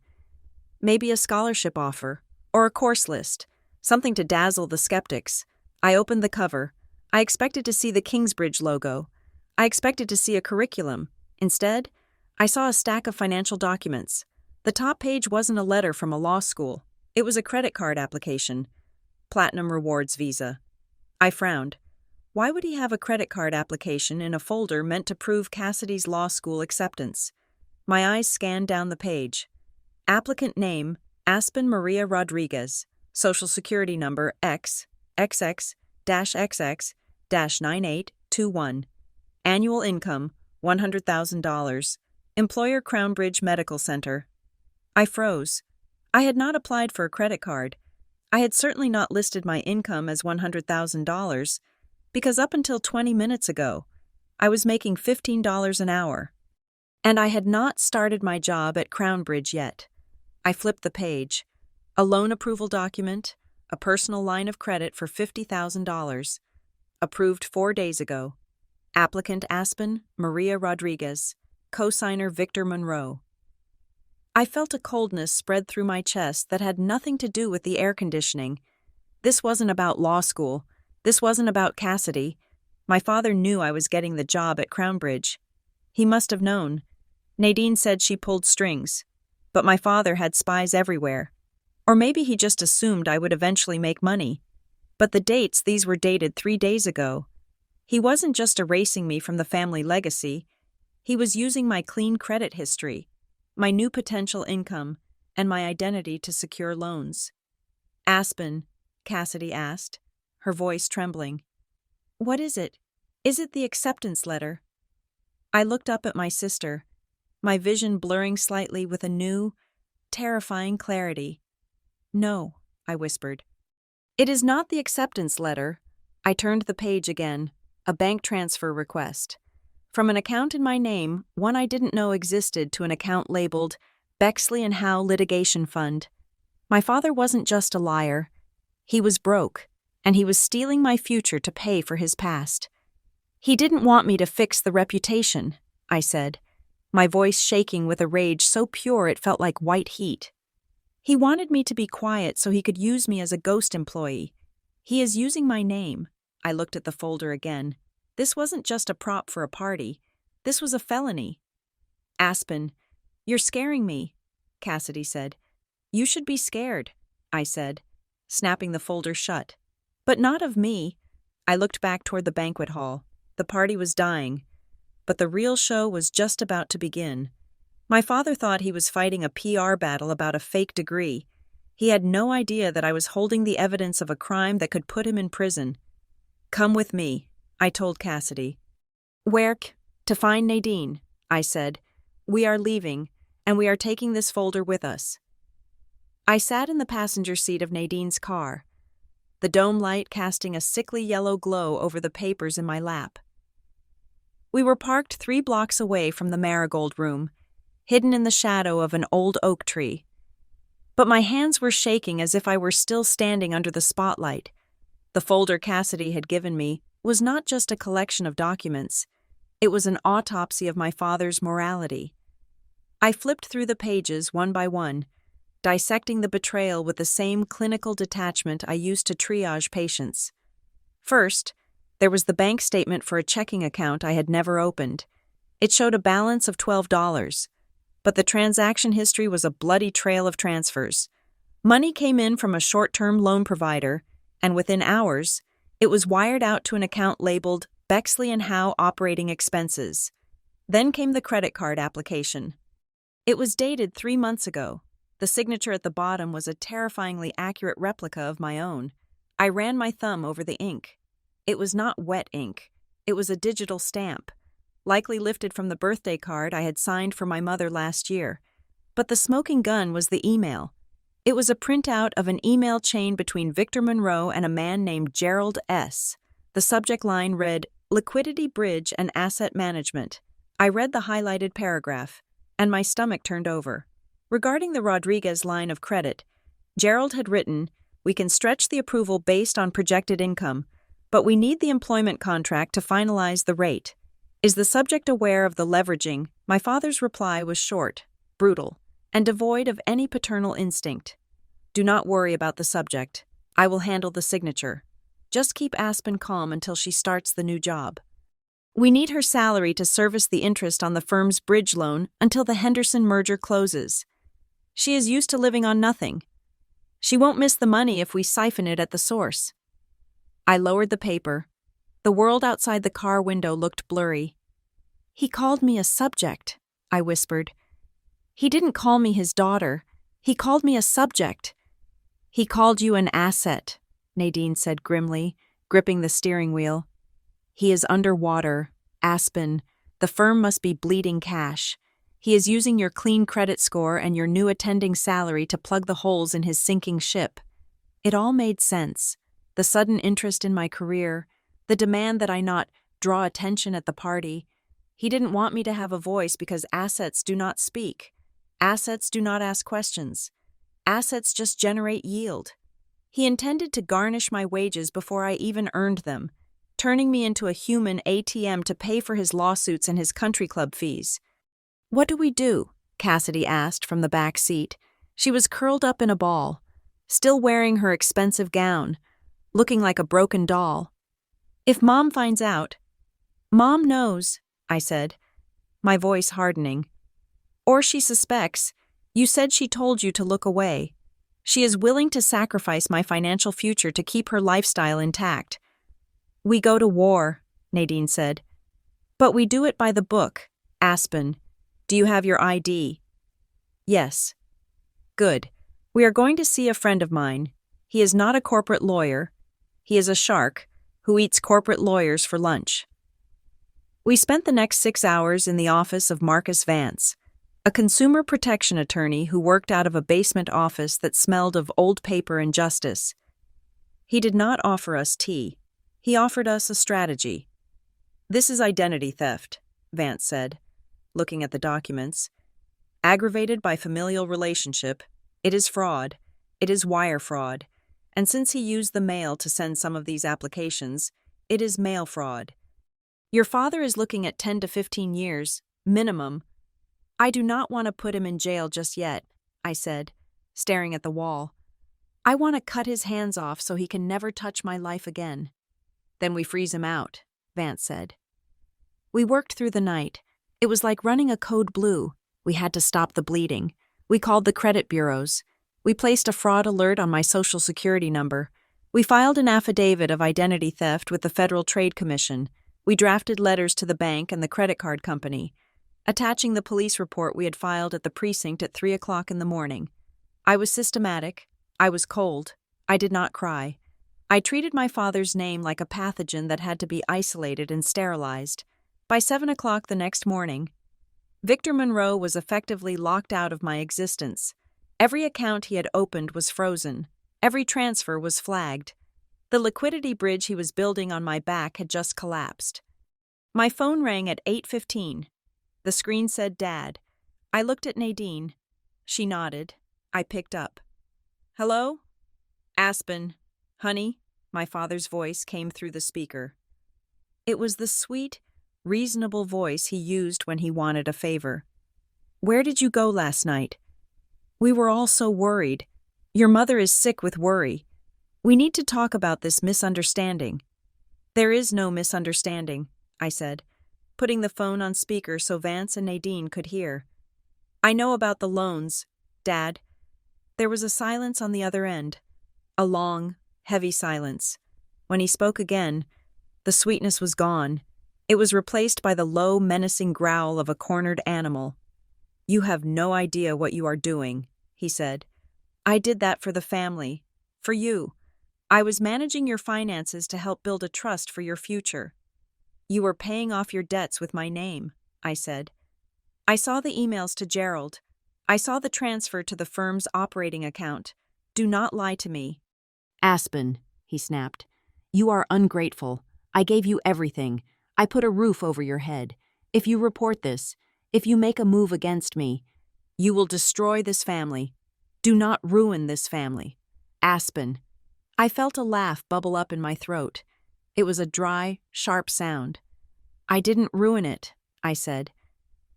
Maybe a scholarship offer, or a course list, something to dazzle the skeptics. I opened the cover. I expected to see the Kingsbridge logo. I expected to see a curriculum. Instead, I saw a stack of financial documents. The top page wasn't a letter from a law school. It was a credit card application. Platinum Rewards Visa. I frowned. Why would he have a credit card application in a folder meant to prove Cassidy's law school acceptance? My eyes scanned down the page. Applicant name, Aspen Maria Rodriguez. Social Security number X, XX-XX-9821. Annual income, $100,000. Employer Crownbridge Medical Center. I froze. I had not applied for a credit card. I had certainly not listed my income as $100,000, because up until 20 minutes ago, I was making $15 an hour. And I had not started my job at Crownbridge yet. I flipped the page. A loan approval document, a personal line of credit for $50,000. Approved 4 days ago. Applicant Aspen Maria Rodriguez. Cosigner Victor Monroe. I felt a coldness spread through my chest that had nothing to do with the air conditioning. This wasn't about law school. This wasn't about Cassidy. My father knew I was getting the job at Crownbridge. He must have known. Nadine said she pulled strings. But my father had spies everywhere. Or maybe he just assumed I would eventually make money. But the dates, these were dated 3 days ago. He wasn't just erasing me from the family legacy. He was using my clean credit history, my new potential income, and my identity to secure loans. "Aspen," Cassidy asked, her voice trembling. "What is it? Is it the acceptance letter?" I looked up at my sister, my vision blurring slightly with a new, terrifying clarity. "No," I whispered. "It is not the acceptance letter." I turned the page again, a bank transfer request. From an account in my name, one I didn't know existed, to an account labeled Bexley and Howe Litigation Fund. My father wasn't just a liar. He was broke, and he was stealing my future to pay for his past. "He didn't want me to fix the reputation," I said, my voice shaking with a rage so pure it felt like white heat. "He wanted me to be quiet so he could use me as a ghost employee. He is using my name." I looked at the folder again. This wasn't just a prop for a party. This was a felony. "Aspen, you're scaring me," Cassidy said. "You should be scared," I said, snapping the folder shut. "But not of me." I looked back toward the banquet hall. The party was dying, but the real show was just about to begin. My father thought he was fighting a PR battle about a fake degree. He had no idea that I was holding the evidence of a crime that could put him in prison. "Come with me," I told Cassidy. "Where? To find Nadine," I said. "We are leaving, and we are taking this folder with us." I sat in the passenger seat of Nadine's car, the dome light casting a sickly yellow glow over the papers in my lap. We were parked 3 blocks away from the Marigold Room, hidden in the shadow of an old oak tree. But my hands were shaking as if I were still standing under the spotlight. The folder Cassidy had given me was not just a collection of documents. It was an autopsy of my father's morality. I flipped through the pages one by one, dissecting the betrayal with the same clinical detachment I used to triage patients. First, there was the bank statement for a checking account I had never opened. It showed a balance of $12, but the transaction history was a bloody trail of transfers. Money came in from a short-term loan provider, and within hours, it was wired out to an account labeled Bexley and Howe Operating Expenses. Then came the credit card application. It was dated 3 months ago. The signature at the bottom was a terrifyingly accurate replica of my own. I ran my thumb over the ink. It was not wet ink. It was a digital stamp, likely lifted from the birthday card I had signed for my mother last year. But the smoking gun was the email. It was a printout of an email chain between Victor Monroe and a man named Gerald S. The subject line read, "Liquidity Bridge and Asset Management." I read the highlighted paragraph, and my stomach turned over. Regarding the Rodriguez line of credit, Gerald had written, "We can stretch the approval based on projected income, but we need the employment contract to finalize the rate. Is the subject aware of the leveraging?" My father's reply was short, brutal, and devoid of any paternal instinct. "Do not worry about the subject. I will handle the signature. Just keep Aspen calm until she starts the new job. We need her salary to service the interest on the firm's bridge loan until the Henderson merger closes. She is used to living on nothing. She won't miss the money if we siphon it at the source." I lowered the paper. The world outside the car window looked blurry. "He called me a subject," I whispered. "He didn't call me his daughter. He called me a subject." "He called you an asset," Nadine said grimly, gripping the steering wheel. "He is underwater. Aspen. The firm must be bleeding cash. He is using your clean credit score and your new attending salary to plug the holes in his sinking ship." It all made sense. The sudden interest in my career, the demand that I not draw attention at the party. He didn't want me to have a voice because assets do not speak. Assets do not ask questions. Assets just generate yield. He intended to garnish my wages before I even earned them, turning me into a human ATM to pay for his lawsuits and his country club fees. "What do we do?" Cassidy asked from the back seat. She was curled up in a ball, still wearing her expensive gown, looking like a broken doll. "If Mom finds out—" "Mom knows," I said, my voice hardening. "Or she suspects. You said she told you to look away. She is willing to sacrifice my financial future to keep her lifestyle intact." "We go to war," Nadine said. "But we do it by the book. Aspen, do you have your ID?" "Yes." "Good. We are going to see a friend of mine. He is not a corporate lawyer. He is a shark who eats corporate lawyers for lunch." We spent the next 6 hours in the office of Marcus Vance, a consumer protection attorney who worked out of a basement office that smelled of old paper and justice. He did not offer us tea. He offered us a strategy. "This is identity theft," Vance said, looking at the documents. "Aggravated by familial relationship, it is fraud. It is wire fraud. And since he used the mail to send some of these applications, it is mail fraud. Your father is looking at 10 to 15 years, minimum." "I do not want to put him in jail just yet," I said, staring at the wall. "I want to cut his hands off so he can never touch my life again." "Then we freeze him out," Vance said. We worked through the night. It was like running a code blue. We had to stop the bleeding. We called the credit bureaus. We placed a fraud alert on my Social Security number. We filed an affidavit of identity theft with the Federal Trade Commission. We drafted letters to the bank and the credit card company, attaching the police report we had filed at the precinct at 3 o'clock in the morning. I was systematic. I was cold. I did not cry. I treated my father's name like a pathogen that had to be isolated and sterilized. By 7 o'clock the next morning, Victor Monroe was effectively locked out of my existence. Every account he had opened was frozen. Every transfer was flagged. The liquidity bridge he was building on my back had just collapsed. My phone rang at 8:15. The screen said Dad. I looked at Nadine. She nodded. I picked up. "Hello?" "Aspen. Honey," my father's voice came through the speaker. It was the sweet, reasonable voice he used when he wanted a favor. "Where did you go last night? We were all so worried. Your mother is sick with worry. We need to talk about this misunderstanding." "There is no misunderstanding," I said, putting the phone on speaker so Vance and Nadine could hear. "I know about the loans, Dad." There was a silence on the other end, a long, heavy silence. When he spoke again, the sweetness was gone. It was replaced by the low, menacing growl of a cornered animal. "You have no idea what you are doing," he said. "I did that for the family. For you. I was managing your finances to help build a trust for your future." "You were paying off your debts with my name," I said. "I saw the emails to Gerald. I saw the transfer to the firm's operating account. Do not lie to me." "Aspen," he snapped. "You are ungrateful. I gave you everything. I put a roof over your head. If you report this, if you make a move against me, you will destroy this family. Do not ruin this family. Aspen." I felt a laugh bubble up in my throat. It was a dry, sharp sound. "I didn't ruin it," I said.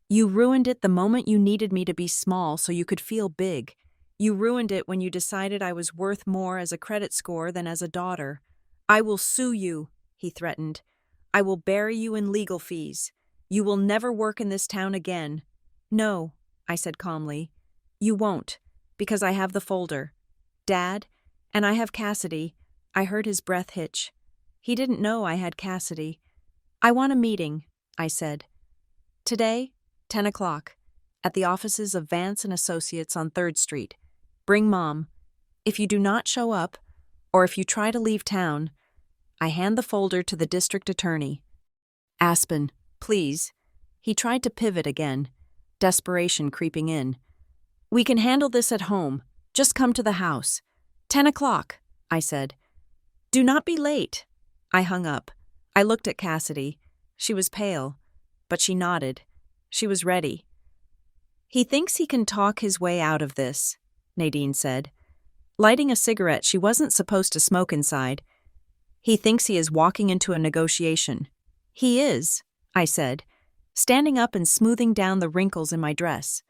"You ruined it the moment you needed me to be small so you could feel big. You ruined it when you decided I was worth more as a credit score than as a daughter. I will sue you," he threatened. "I will bury you in legal fees. You will never work in this town again." "No," I said calmly. "You won't, because I have the folder. Dad, and I have Cassidy." I heard his breath hitch. He didn't know I had Cassidy. "I want a meeting," I said. "Today, 10 o'clock, at the offices of Vance and Associates on 3rd Street. Bring Mom. If you do not show up, or if you try to leave town," I hand the folder to the district attorney. "Aspen, please." He tried to pivot again, desperation creeping in. "We can handle this at home. Just come to the house. 10 o'clock, I said. "Do not be late." I hung up. I looked at Cassidy. She was pale, but she nodded. She was ready. "He thinks he can talk his way out of this," Nadine said. Lighting a cigarette she wasn't supposed to smoke inside. "He thinks he is walking into a negotiation." "He is," I said, standing up and smoothing down the wrinkles in my dress.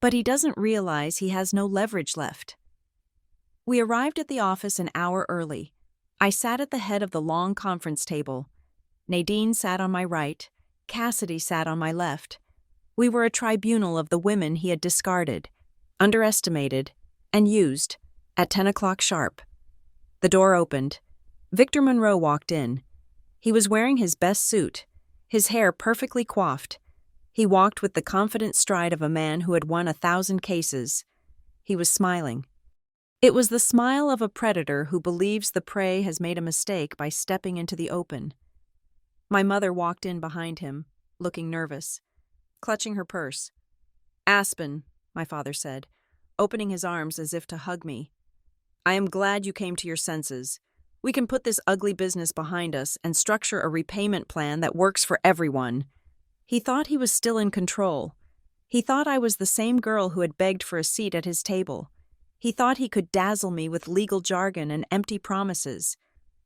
"But he doesn't realize he has no leverage left." We arrived at the office an hour early. I sat at the head of the long conference table. Nadine sat on my right. Cassidy sat on my left. We were a tribunal of the women he had discarded, underestimated, and used, at 10 o'clock sharp. The door opened. Victor Monroe walked in. He was wearing his best suit, his hair perfectly coiffed. He walked with the confident stride of a man who had won 1,000 cases. He was smiling. It was the smile of a predator who believes the prey has made a mistake by stepping into the open. My mother walked in behind him, looking nervous, clutching her purse. "Aspen," my father said, opening his arms as if to hug me. "I am glad you came to your senses. We can put this ugly business behind us and structure a repayment plan that works for everyone." He thought he was still in control. He thought I was the same girl who had begged for a seat at his table. He thought he could dazzle me with legal jargon and empty promises.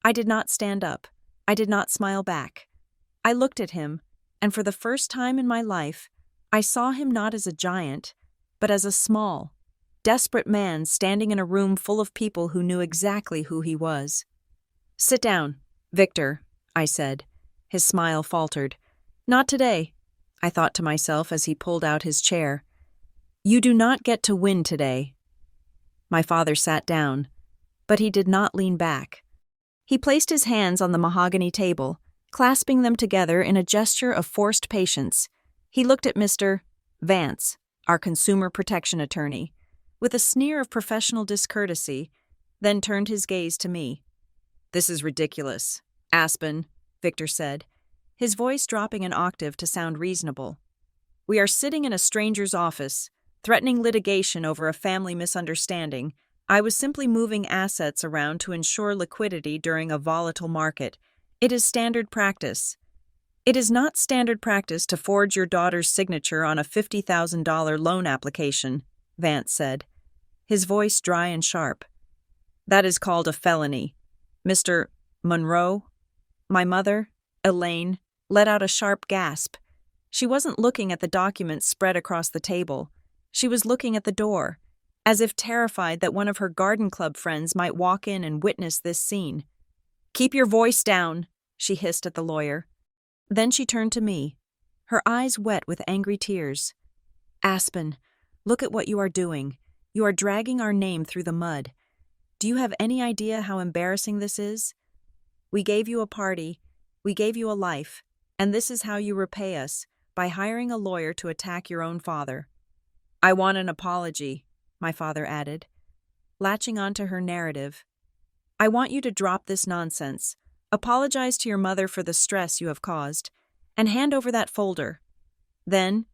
I did not stand up. I did not smile back. I looked at him, and for the first time in my life, I saw him not as a giant, but as a small, desperate man standing in a room full of people who knew exactly who he was. "Sit down, Victor," I said. His smile faltered. "Not today," I thought to myself as he pulled out his chair. "You do not get to win today." My father sat down, but he did not lean back. He placed his hands on the mahogany table, clasping them together in a gesture of forced patience. He looked at Mr. Vance, our consumer protection attorney, with a sneer of professional discourtesy, then turned his gaze to me. "This is ridiculous, Aspen," Victor said, his voice dropping an octave to sound reasonable. "We are sitting in a stranger's office, threatening litigation over a family misunderstanding. I was simply moving assets around to ensure liquidity during a volatile market. It is standard practice." "It is not standard practice to forge your daughter's signature on a $50,000 loan application," Vance said, his voice dry and sharp. "That is called a felony. Mr. Monroe?" My mother, Elaine, let out a sharp gasp. She wasn't looking at the documents spread across the table. She was looking at the door, as if terrified that one of her garden club friends might walk in and witness this scene. "Keep your voice down," she hissed at the lawyer. Then she turned to me, her eyes wet with angry tears. "Aspen, look at what you are doing. You are dragging our name through the mud. Do you have any idea how embarrassing this is? We gave you a party, we gave you a life, And this is how you repay us, by hiring a lawyer to attack your own father. I want an apology, my father added, latching onto her narrative. I want you to drop this nonsense, apologize to your mother for the stress you have caused, and hand over that folder. Then,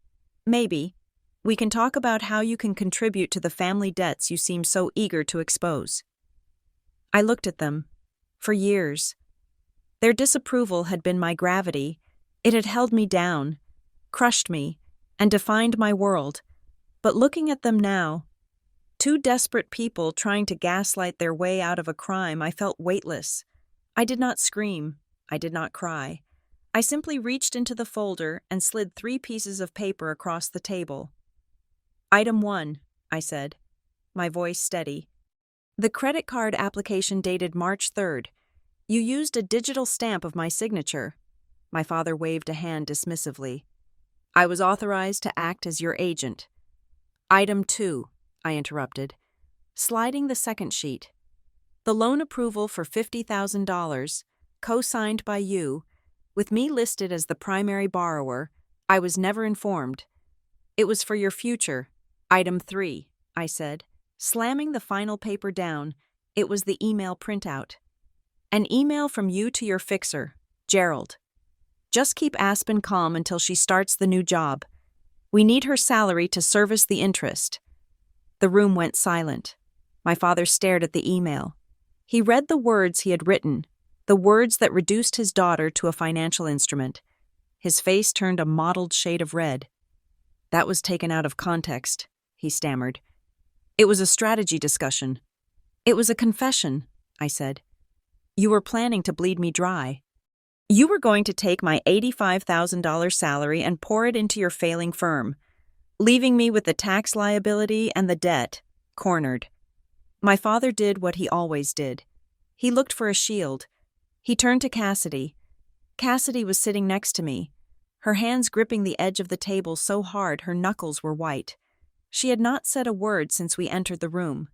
maybe, we can talk about how you can contribute to the family debts you seem so eager to expose. I looked at them. For years. Their disapproval had been my gravity. It had held me down, crushed me, and defined my world. But looking at them now, two desperate people trying to gaslight their way out of a crime, I felt weightless. I did not scream. I did not cry. I simply reached into the folder and slid 3 pieces of paper across the table. Item 1, I said, my voice steady. The credit card application dated March 3rd. You used a digital stamp of my signature. My father waved a hand dismissively. I was authorized to act as your agent. Item 2, I interrupted, sliding the second sheet. The loan approval for $50,000, co-signed by you, with me listed as the primary borrower. I was never informed. It was for your future. Item 3, I said, slamming the final paper down. It was the email printout. An email from you to your fixer, Gerald. Just keep Aspen calm until she starts the new job. We need her salary to service the interest. The room went silent. My father stared at the email. He read the words he had written, the words that reduced his daughter to a financial instrument. His face turned a mottled shade of red. That was taken out of context, he stammered. It was a strategy discussion. It was a confession, I said. You were planning to bleed me dry. You were going to take my $85,000 salary and pour it into your failing firm, leaving me with the tax liability and the debt, cornered. My father did what he always did. He looked for a shield. He turned to Cassidy. Cassidy was sitting next to me, her hands gripping the edge of the table so hard her knuckles were white. She had not said a word since we entered the room.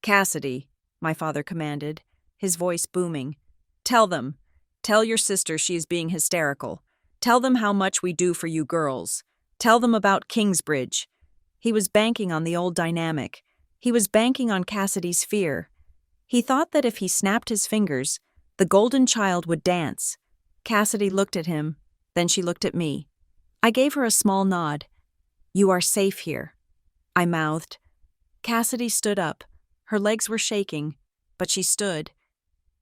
Cassidy, my father commanded, his voice booming. Tell them. Tell your sister she is being hysterical. Tell them how much we do for you girls. Tell them about Kingsbridge. He was banking on the old dynamic. He was banking on Cassidy's fear. He thought that if he snapped his fingers, the golden child would dance. Cassidy looked at him, then she looked at me. I gave her a small nod. You are safe here, I mouthed. Cassidy stood up. Her legs were shaking, but she stood.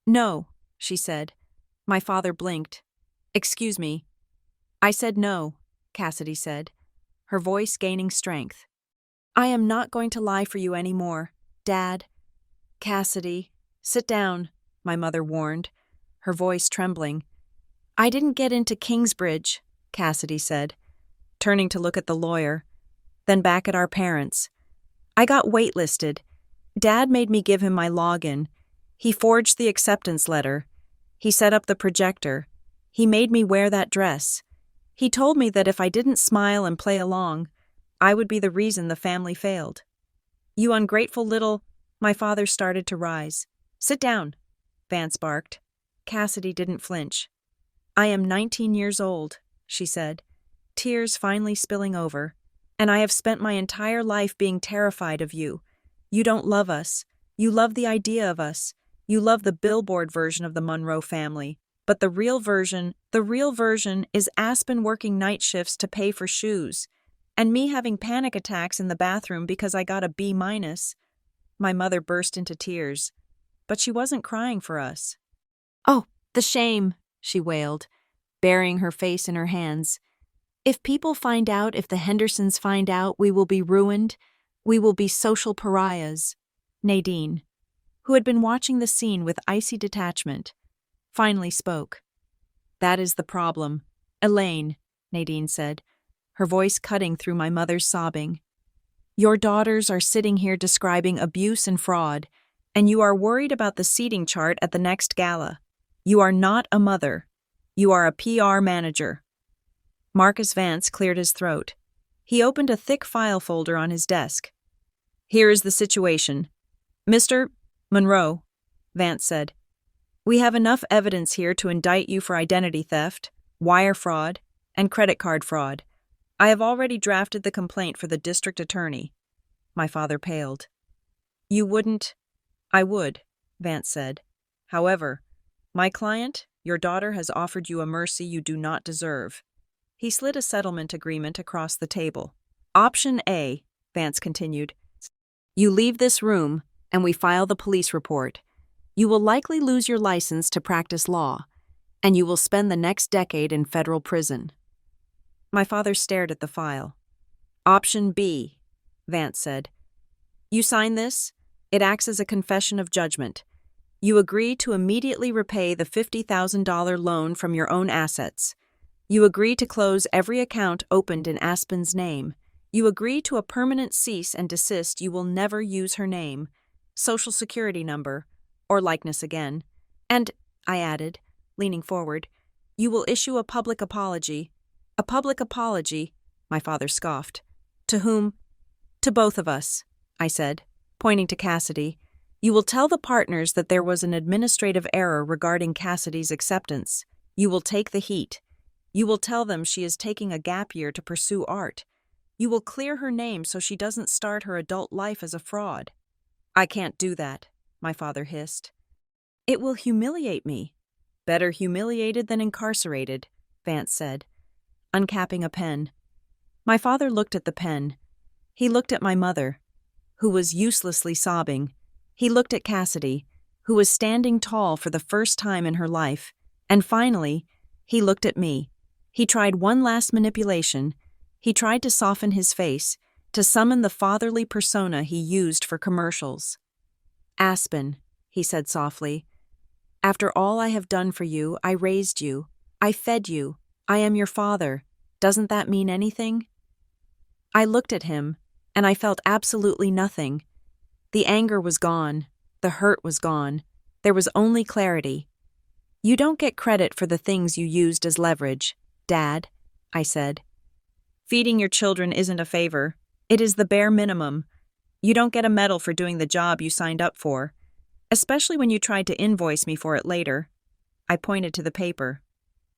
No, she said. My father blinked. Excuse me. I said no, Cassidy said, her voice gaining strength. I am not going to lie for you anymore, Dad. Cassidy, sit down, my mother warned, her voice trembling. I didn't get into Kingsbridge, Cassidy said, turning to look at the lawyer, then back at our parents. I got waitlisted. Dad made me give him my login. He forged the acceptance letter. He set up the projector. He made me wear that dress. He told me that if I didn't smile and play along, I would be the reason the family failed. You ungrateful little... My father started to rise. Sit down, Vance barked. Cassidy didn't flinch. I am 19 years old, she said, tears finally spilling over, and I have spent my entire life being terrified of you. You don't love us. You love the idea of us. You love the billboard version of the Monroe family. But the real version is Aspen working night shifts to pay for shoes, and me having panic attacks in the bathroom because I got a B-. My mother burst into tears, but she wasn't crying for us. Oh, the shame, she wailed, burying her face in her hands. If people find out, if the Hendersons find out, we will be ruined. We will be social pariahs. Nadine, who had been watching the scene with icy detachment, finally spoke. That is the problem. Elaine, Nadine said, her voice cutting through my mother's sobbing. Your daughters are sitting here describing abuse and fraud, and you are worried about the seating chart at the next gala. You are not a mother. You are a PR manager. Marcus Vance cleared his throat. He opened a thick file folder on his desk. Here is the situation. Mr. Monroe, Vance said, we have enough evidence here to indict you for identity theft, wire fraud, and credit card fraud. I have already drafted the complaint for the district attorney. My father paled. You wouldn't? I would, Vance said. However, my client, your daughter, has offered you a mercy you do not deserve. He slid a settlement agreement across the table. Option A, Vance continued. You leave this room, and we file the police report. You will likely lose your license to practice law, and you will spend the next decade in federal prison. My father stared at the file. Option B, Vance said. You sign this. It acts as a confession of judgment. You agree to immediately repay the $50,000 loan from your own assets. You agree to close every account opened in Aspen's name. You agree to a permanent cease and desist. You will never use her name, social security number, or likeness again. And, I added, leaning forward, you will issue a public apology. A public apology, my father scoffed. To whom? To both of us, I said, pointing to Cassidy. You will tell the partners that there was an administrative error regarding Cassidy's acceptance. You will take the heat. You will tell them she is taking a gap year to pursue art. You will clear her name so she doesn't start her adult life as a fraud. I can't do that, my father hissed. It will humiliate me. Better humiliated than incarcerated, Vance said, uncapping a pen. My father looked at the pen. He looked at my mother, who was uselessly sobbing. He looked at Cassidy, who was standing tall for the first time in her life, and finally, he looked at me. He tried one last manipulation. He tried to soften his face, to summon the fatherly persona he used for commercials. Aspen, he said softly, after all I have done for you, I raised you. I fed you. I am your father. Doesn't that mean anything? I looked at him, and I felt absolutely nothing. The anger was gone. The hurt was gone. There was only clarity. You don't get credit for the things you used as leverage, Dad, I said. Feeding your children isn't a favor. It is the bare minimum. You don't get a medal for doing the job you signed up for, especially when you tried to invoice me for it later. I pointed to the paper.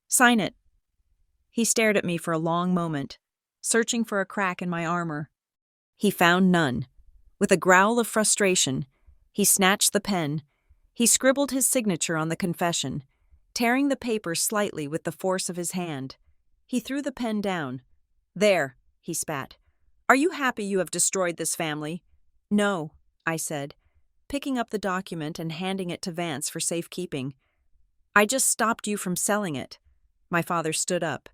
Sign it. He stared at me for a long moment, searching for a crack in my armor. He found none. With a growl of frustration, he snatched the pen. He scribbled his signature on the confession, tearing the paper slightly with the force of his hand. He threw the pen down. There, he spat. Are you happy you have destroyed this family? No, I said, picking up the document and handing it to Vance for safekeeping. I just stopped you from selling it. My father stood up.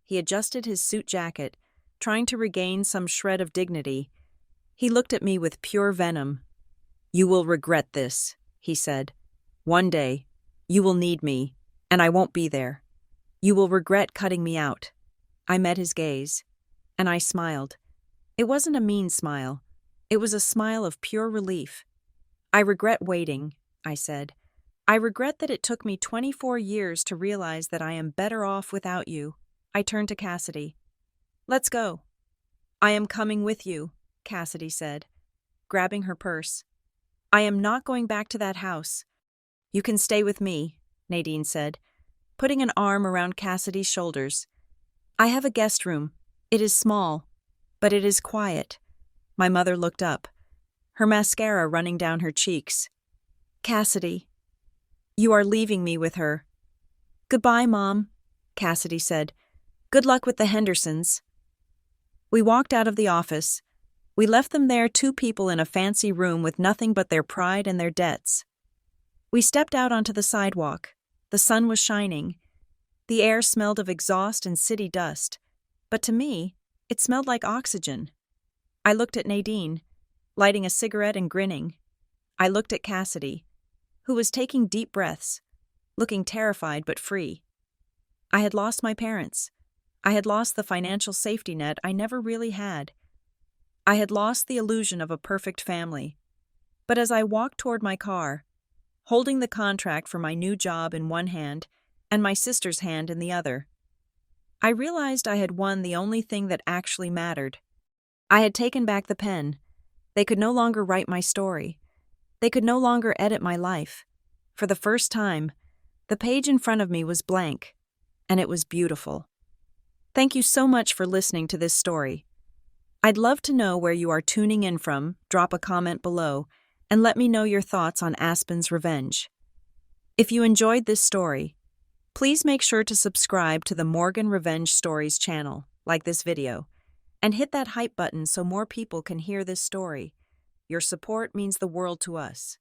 He adjusted his suit jacket, trying to regain some shred of dignity. He looked at me with pure venom. You will regret this, he said. One day, you will need me, and I won't be there. You will regret cutting me out. I met his gaze, and I smiled. It wasn't a mean smile. It was a smile of pure relief. I regret waiting, I said. I regret that it took me 24 years to realize that I am better off without you. I turned to Cassidy. Let's go. I am coming with you, Cassidy said, grabbing her purse. I am not going back to that house. You can stay with me, Nadine said, putting an arm around Cassidy's shoulders. I have a guest room. It is small, but it is quiet. My mother looked up, her mascara running down her cheeks. Cassidy, you are leaving me with her. Goodbye, Mom, Cassidy said. Good luck with the Hendersons. We walked out of the office. We left them there, two people in a fancy room with nothing but their pride and their debts. We stepped out onto the sidewalk. The sun was shining. The air smelled of exhaust and city dust, but to me, it smelled like oxygen. I looked at Nadine, lighting a cigarette and grinning. I looked at Cassidy, who was taking deep breaths, looking terrified but free. I had lost my parents. I had lost the financial safety net I never really had. I had lost the illusion of a perfect family. But as I walked toward my car, holding the contract for my new job in one hand and my sister's hand in the other, I realized I had won the only thing that actually mattered. I had taken back the pen. They could no longer write my story. They could no longer edit my life. For the first time, the page in front of me was blank, and it was beautiful. Thank you so much for listening to this story. I'd love to know where you are tuning in from. Drop a comment below and let me know your thoughts on Aspen's revenge. If you enjoyed this story, please make sure to subscribe to the Morgan Revenge Stories channel, like this video, and hit that hype button so more people can hear this story. Your support means the world to us.